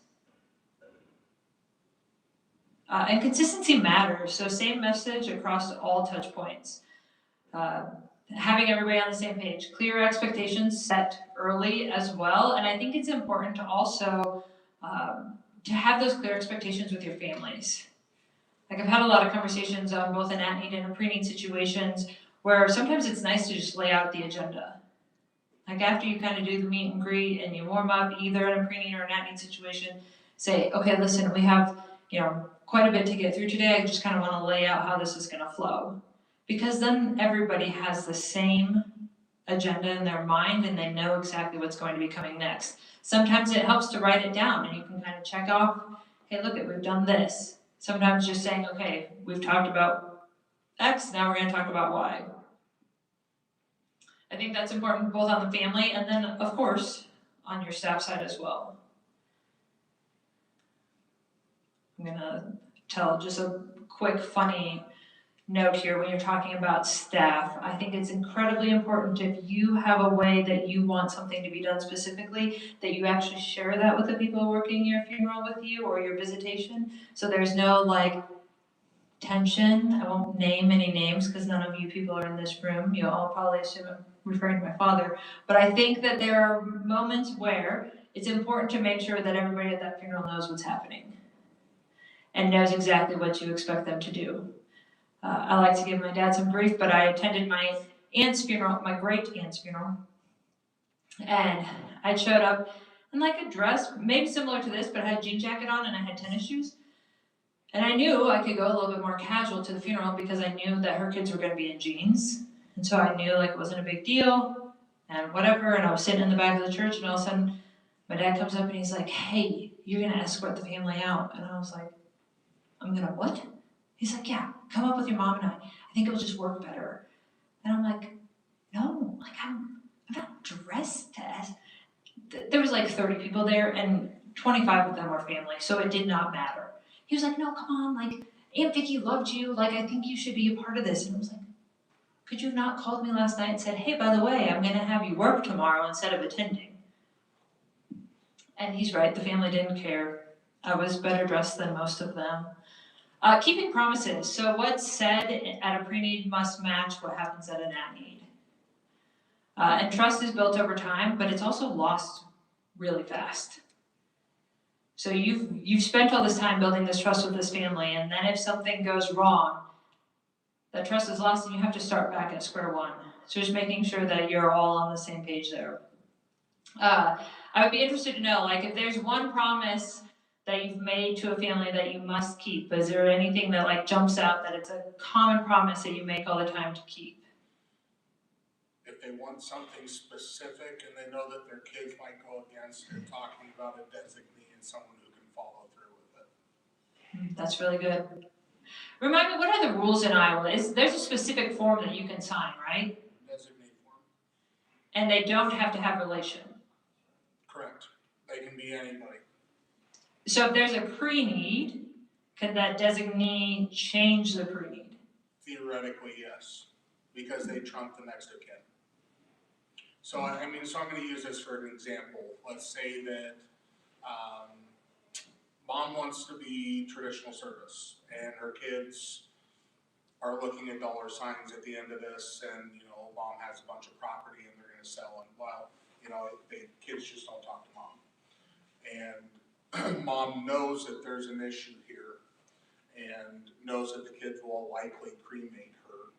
And consistency matters, so same message across all touch points. Having everybody on the same page, clear expectations set early as well, and I think it's important to also to have those clear expectations with your families. Like I've had a lot of conversations on both an at-need and a pre-need situations where sometimes it's nice to just lay out the agenda. Like after you kind of do the meet and greet and you warm up either in a pre-need or an at-need situation, say, "Okay, listen, we have, quite a bit to get through today. I just kind of want to lay out how this is going to flow." Because then everybody has the same agenda in their mind and they know exactly what's going to be coming next. Sometimes it helps to write it down and you can kind of check off, "Hey, look, we've done this." Sometimes just saying, "Okay, we've talked about X, now we're going to talk about Y." I think that's important both on the family and then, of course, on your staff side as well. I'm going to tell just a quick funny note here when you're talking about staff. I think it's incredibly important if you have a way that you want something to be done specifically, that you actually share that with the people working your funeral with you or your visitation. So there's no tension. I won't name any names because none of you people are in this room. You'll all probably assume I'm referring to my father. But I think that there are moments where it's important to make sure that everybody at that funeral knows what's happening and knows exactly what you expect them to do. I like to give my dad some grief, but I attended my aunt's funeral, my great aunt's funeral, and I showed up in a dress, maybe similar to this, but I had a jean jacket on and I had tennis shoes. And I knew I could go a little bit more casual to the funeral because I knew that her kids were going to be in jeans. And so I knew it wasn't a big deal and whatever. And I was sitting in the back of the church and all of a sudden my dad comes up and he's like, "Hey, you're going to escort the family out." And I was like, "I'm going to what?" He's like, "Yeah, come up with your mom and I think it'll just work better." And I'm like, "No, I'm not dressed as..." There was 30 people there and 25 of them were family, so it did not matter. He was like, "No, come on, Aunt Vicky loved you, I think you should be a part of this." And I was like, "Could you have not called me last night and said, 'Hey, by the way, I'm going to have you work tomorrow instead of attending'?" And he's right, the family didn't care. I was better dressed than most of them. Keeping promises. So what's said at a pre-need must match what happens at an at-need. And trust is built over time, but it's also lost really fast. So you've spent all this time building this trust with this family, and then if something goes wrong, that trust is lost and you have to start back at square one. So just making sure that you're all on the same page there. I would be interested to know, if there's one promise that you've made to a family that you must keep, is there anything that jumps out that it's a common promise that you make all the time to keep? If they want something specific and they know that their kids might go against it, talking about a designee and someone who can follow through with it. That's really good. Remind me, what are the rules in Iowa? There's a specific form that you can sign, right? Designee form. And they don't have to have relation. Correct. They can be anybody. So if there's a pre-need, could that designee change the pre-need? Theoretically, yes, because they trump the next of kin. So I mean, so I'm gonna use this for an example. Let's say that, mom wants to be traditional service and her kids are looking at dollar signs at the end of this and, you know, mom has a bunch of property and they're gonna sell and, well, you know, kids just don't talk to mom. And mom knows that there's an issue here and knows that the kids will likely cremate her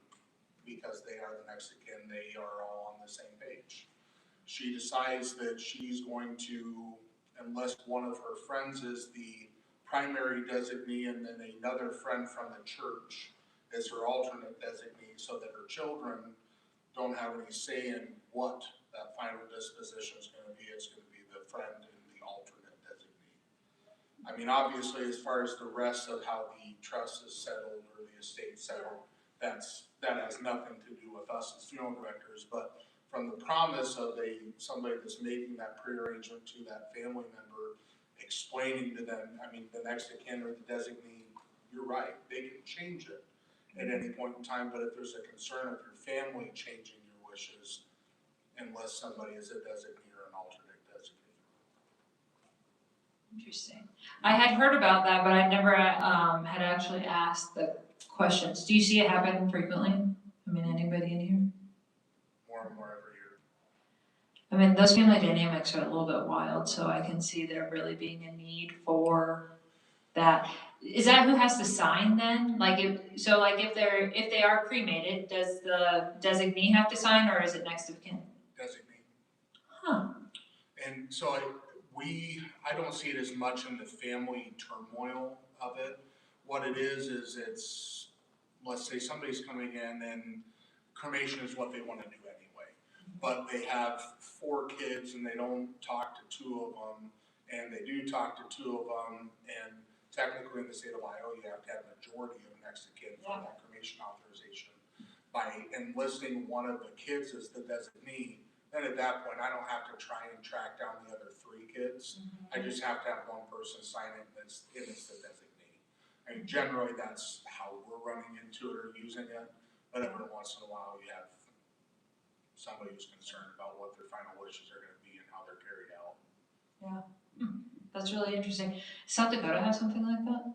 because they are the next of kin, they are all on the same page. She decides that she's going to enlist one of her friends as the primary designee and then another friend from the church as her alternate designee so that her children don't have any say in what that final disposition is gonna be. It's gonna be the friend and the alternate designee. I mean, obviously, as far as the rest of how the trust is settled or the estate settled, that has nothing to do with us as funeral directors, but from the promise of somebody that's making that prearrangement to that family member, explaining to them, I mean, the next of kin or the designee, you're right, they can change it at any point in time, but if there's a concern of your family changing your wishes, unless somebody is a designee or an alternate designee. Interesting. I had heard about that, but I never had actually asked the questions. Do you see it happen frequently? I mean, anybody in here? More and more every year. I mean, those family dynamics are a little bit wild, so I can see there really being a need for that. Is that who has to sign then? Like if they are cremated, does the designee have to sign or is it next of kin? Designee. Huh. And so I don't see it as much in the family turmoil of it. What it is it's, let's say somebody's coming in and cremation is what they wanna do anyway. But they have 4 kids and they don't talk to 2 of them, and they do talk to 2 of them, and technically in the state of Iowa, you have to have a majority of next of kin for that cremation authorization. By enlisting one of the kids as the designee, then at that point, I don't have to try and track down the other 3 kids. I just have to have one person sign it and it's the designee. And generally, that's how we're running into it or using it, but every once in a while, you have somebody who's concerned about what their final wishes are gonna be and how they're carried out. That's really interesting. South Dakota have something like that?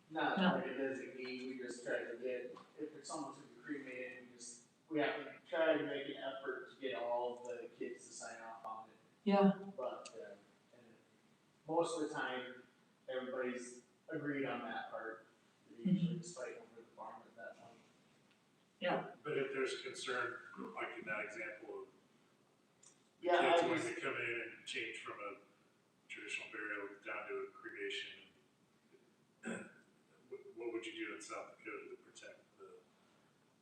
Not No. like a designee, we just try to get, if there's someone to be cremated, we have to try to make an effort to get all of the kids to sign off on it. Yeah. But, and most of the time, everybody's agreed on that part. They usually just fight over the farm at that point. But if there's concern, like in that example of the Yeah, kids I wanting just- to come in and change from a traditional burial down to a cremation, what would you do in South Dakota to protect the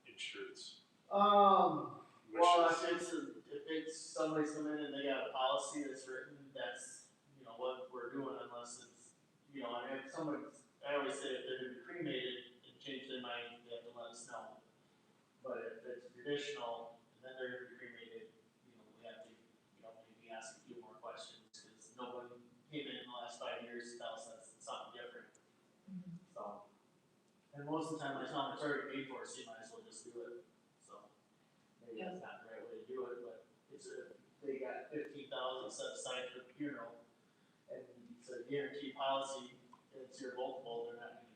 insurance Well, wishes? if it's somebody's coming in and they got a policy that's written, that's, you know, what we're doing unless it's, you know, and if I always say if they're gonna be cremated and change their mind, they have to let us know. But if it's traditional, and then they're gonna be cremated, you know, we have to, you know, maybe ask a few more questions, cause no one came in the last 5 years to tell us that's something different. So, and most of the time, I tell them it's already paid for, so you might as well just do it, so. Maybe that's not the right way to do it, but they got 15,000 set aside for the funeral, and it's a guaranteed policy, it's your multiple, they're not gonna.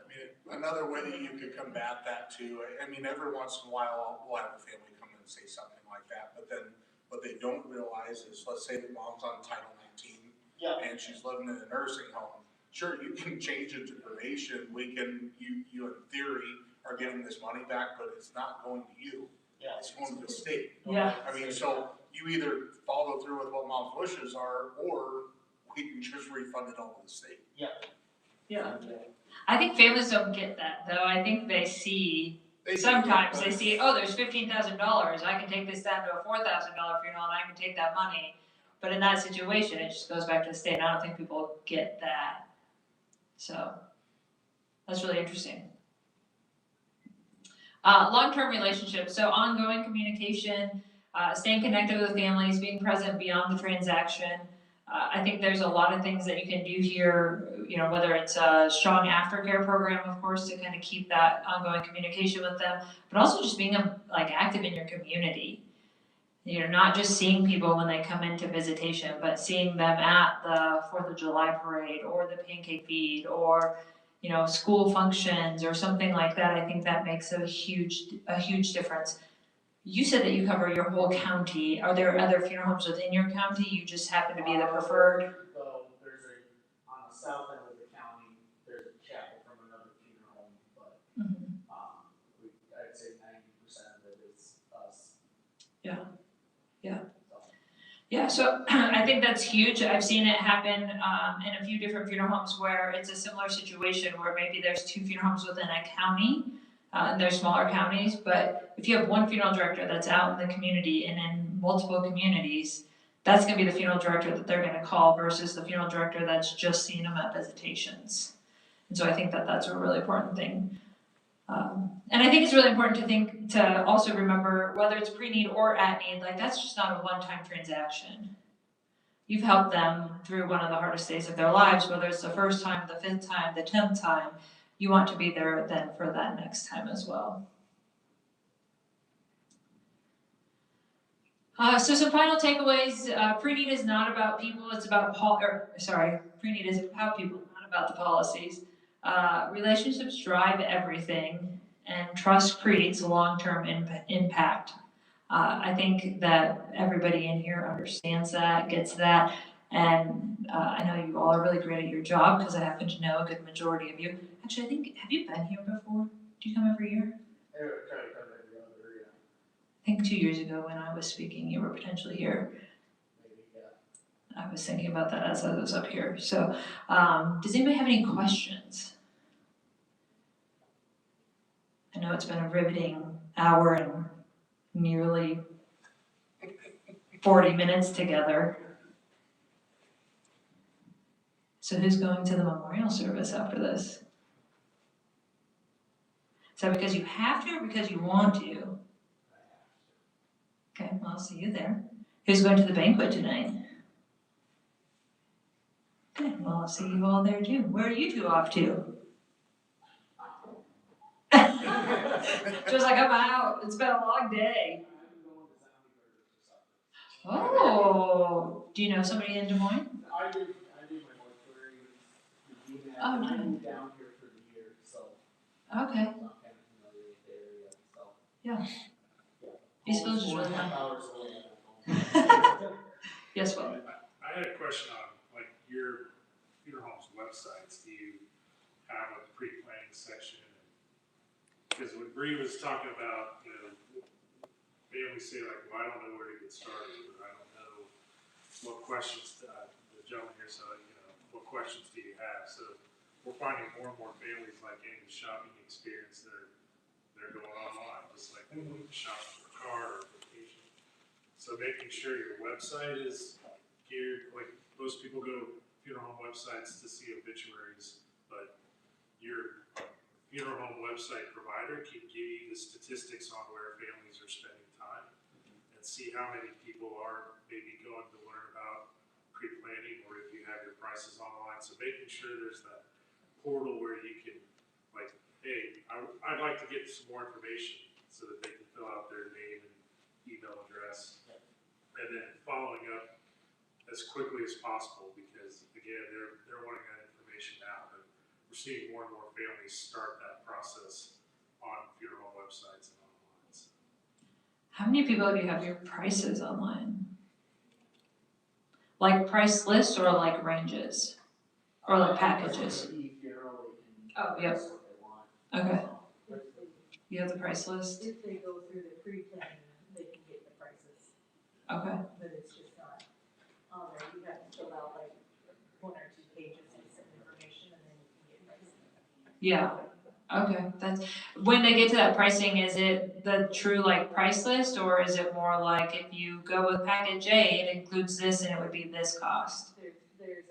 I mean, another way that you could combat that too, I mean, every once in a while, we'll have a family come in and say something like that, but then what they don't realize is, let's say the mom's on Title 19. Yeah. And she's living in a nursing home. Sure, you can change it to cremation, you in theory are giving this money back, but it's not going to you, Yeah. it's going to the state. Yeah. I mean, so you either follow through with what mom's wishes are, or we can just refund it all to the state. Yeah. I think families don't get that though. I think they see, They do, sometimes but- they see, oh, there's $15,000. I can take this down to a $4,000 funeral and I can take that money. But in that situation, it just goes back to the state. And I don't think people get that. So that's really interesting. Long-term relationships, so ongoing communication, staying connected with families, being present beyond the transaction. I think there's a lot of things that you can do here, you know, whether it's a strong aftercare program, of course, to kind of keep that ongoing communication with them, but also just being like active in your community. Not just seeing people when they come into visitation, but seeing them at the 4th of July parade or the pancake feed or, school functions or something like that. I think that makes a huge difference. You said that you cover your whole county. Are there other funeral homes within your county? You just happen to be the preferred? There's on the south end of the county, there's a chapel from another funeral home, but, I'd say 90% of it is us. Yeah, so I think that's huge. I've seen it happen in a few different funeral homes where it's a similar situation where maybe there's 2 funeral homes within a county, and they're smaller counties, but if you have one funeral director that's out in the community and in multiple communities, that's gonna be the funeral director that they're gonna call versus the funeral director that's just seeing them at visitations. And so I think that that's a really important thing. And I think it's really important to also remember, whether it's pre-need or at need, like that's just not a one-time transaction. You've helped them through one of the hardest days of their lives, whether it's the first time, the 5th time, the 10th time, you want to be there then for that next time as well. So some final takeaways, pre-need is not about people, it's about pre-need is about people, not about the policies. Relationships drive everything, and trust creates long-term impact. I think that everybody in here understands that, gets that, and I know you all are really great at your job because I happen to know a good majority of you. Actually, have you been here before? Do you come every year? I would try to cover every other area, I think 2 years ago when I was speaking, you were potentially here. maybe, yeah. I was thinking about that as I was up here. So, does anybody have any questions? I know it's been a riveting hour and nearly 40 minutes together. So who's going to the memorial service after this? Is that because you have to or because you want to? Okay, well, I'll see you there. Who's going to the banquet tonight? Okay, well, I'll see you all there too. Where are you two off to? Just like, I'm out. It's been a long day. Oh, do you know somebody in Des Moines? I do my mortuary, routine, Oh, and I nice. moved down here for the year, so Okay. I'm kind of familiar with the area, so. Yeah. Yeah. East Village is really 4.5 fun. hours away. I'm Yes, Will. I had a question on, like, your funeral home's websites, do you have a pre-planning section? Because when Bree was talking about, families say like, well, I don't know where to get started, or I don't know what questions, the gentleman here said, what questions do you have? So we're finding more and more families like any shopping experience, they're going online, just like they want to shop for a car or vacation. So making sure your website is geared, like most people go to funeral home websites to see obituaries, but your funeral home website provider can give you the statistics on where families are spending time and see how many people are maybe going to learn about pre-planning, or if you have your prices online. So making sure there's that portal where you can, like, hey, I'd like to get some more information so that they can fill out their name and email address, and then following up as quickly as possible, because again, they're wanting that information now. But we're seeing more and more families start that process on funeral websites and online. How many people do you have your prices online? Like price lists or like ranges? Or like packages? Oh, yep. Okay. You have the price list? If they go through the pre-planning, they can get the prices, Okay. but it's just not on there. You have to fill out like 1 or 2 pages and some information, and then you can get prices. Yeah. Okay. That's when they get to that pricing, is it the true like price list, or is it more like if you go with package A, it includes this and it would be this cost? There's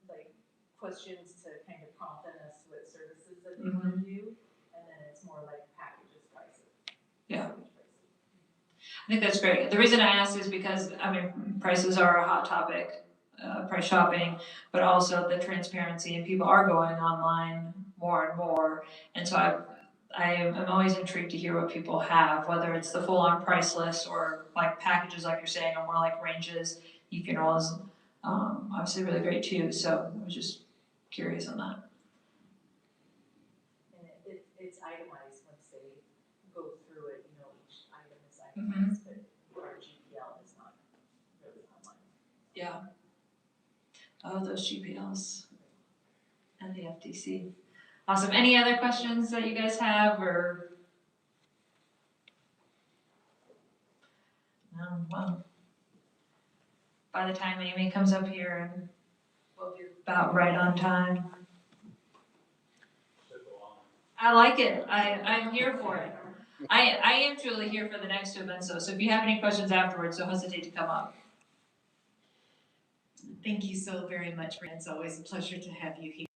like questions to kind of prompt them as to what services that they want to do, and then it's more like packages prices. Yeah. I think that's great. The reason I asked is because, prices are a hot topic, price shopping, but also the transparency, and people are going online more and more. And so I'm always intrigued to hear what people have, whether it's the full-on price list or like packages like you're saying, or more like ranges, e-funeral is, obviously really great too, so I was just curious on that. And it's itemized once they go through it, you know, each item is Mm-hmm. itemized, but our GPL is not really online. Yeah. Oh, those GPLs and the FTC. Awesome. Any other questions that you guys have, or? No, well, by the time Amy comes up here, and we'll be about right on time. I like it. I'm here for it. I am truly here for the next two events though, so if you have any questions afterwards, don't hesitate to come up. Thank you so very much, Brianne. It's always a pleasure to have you here.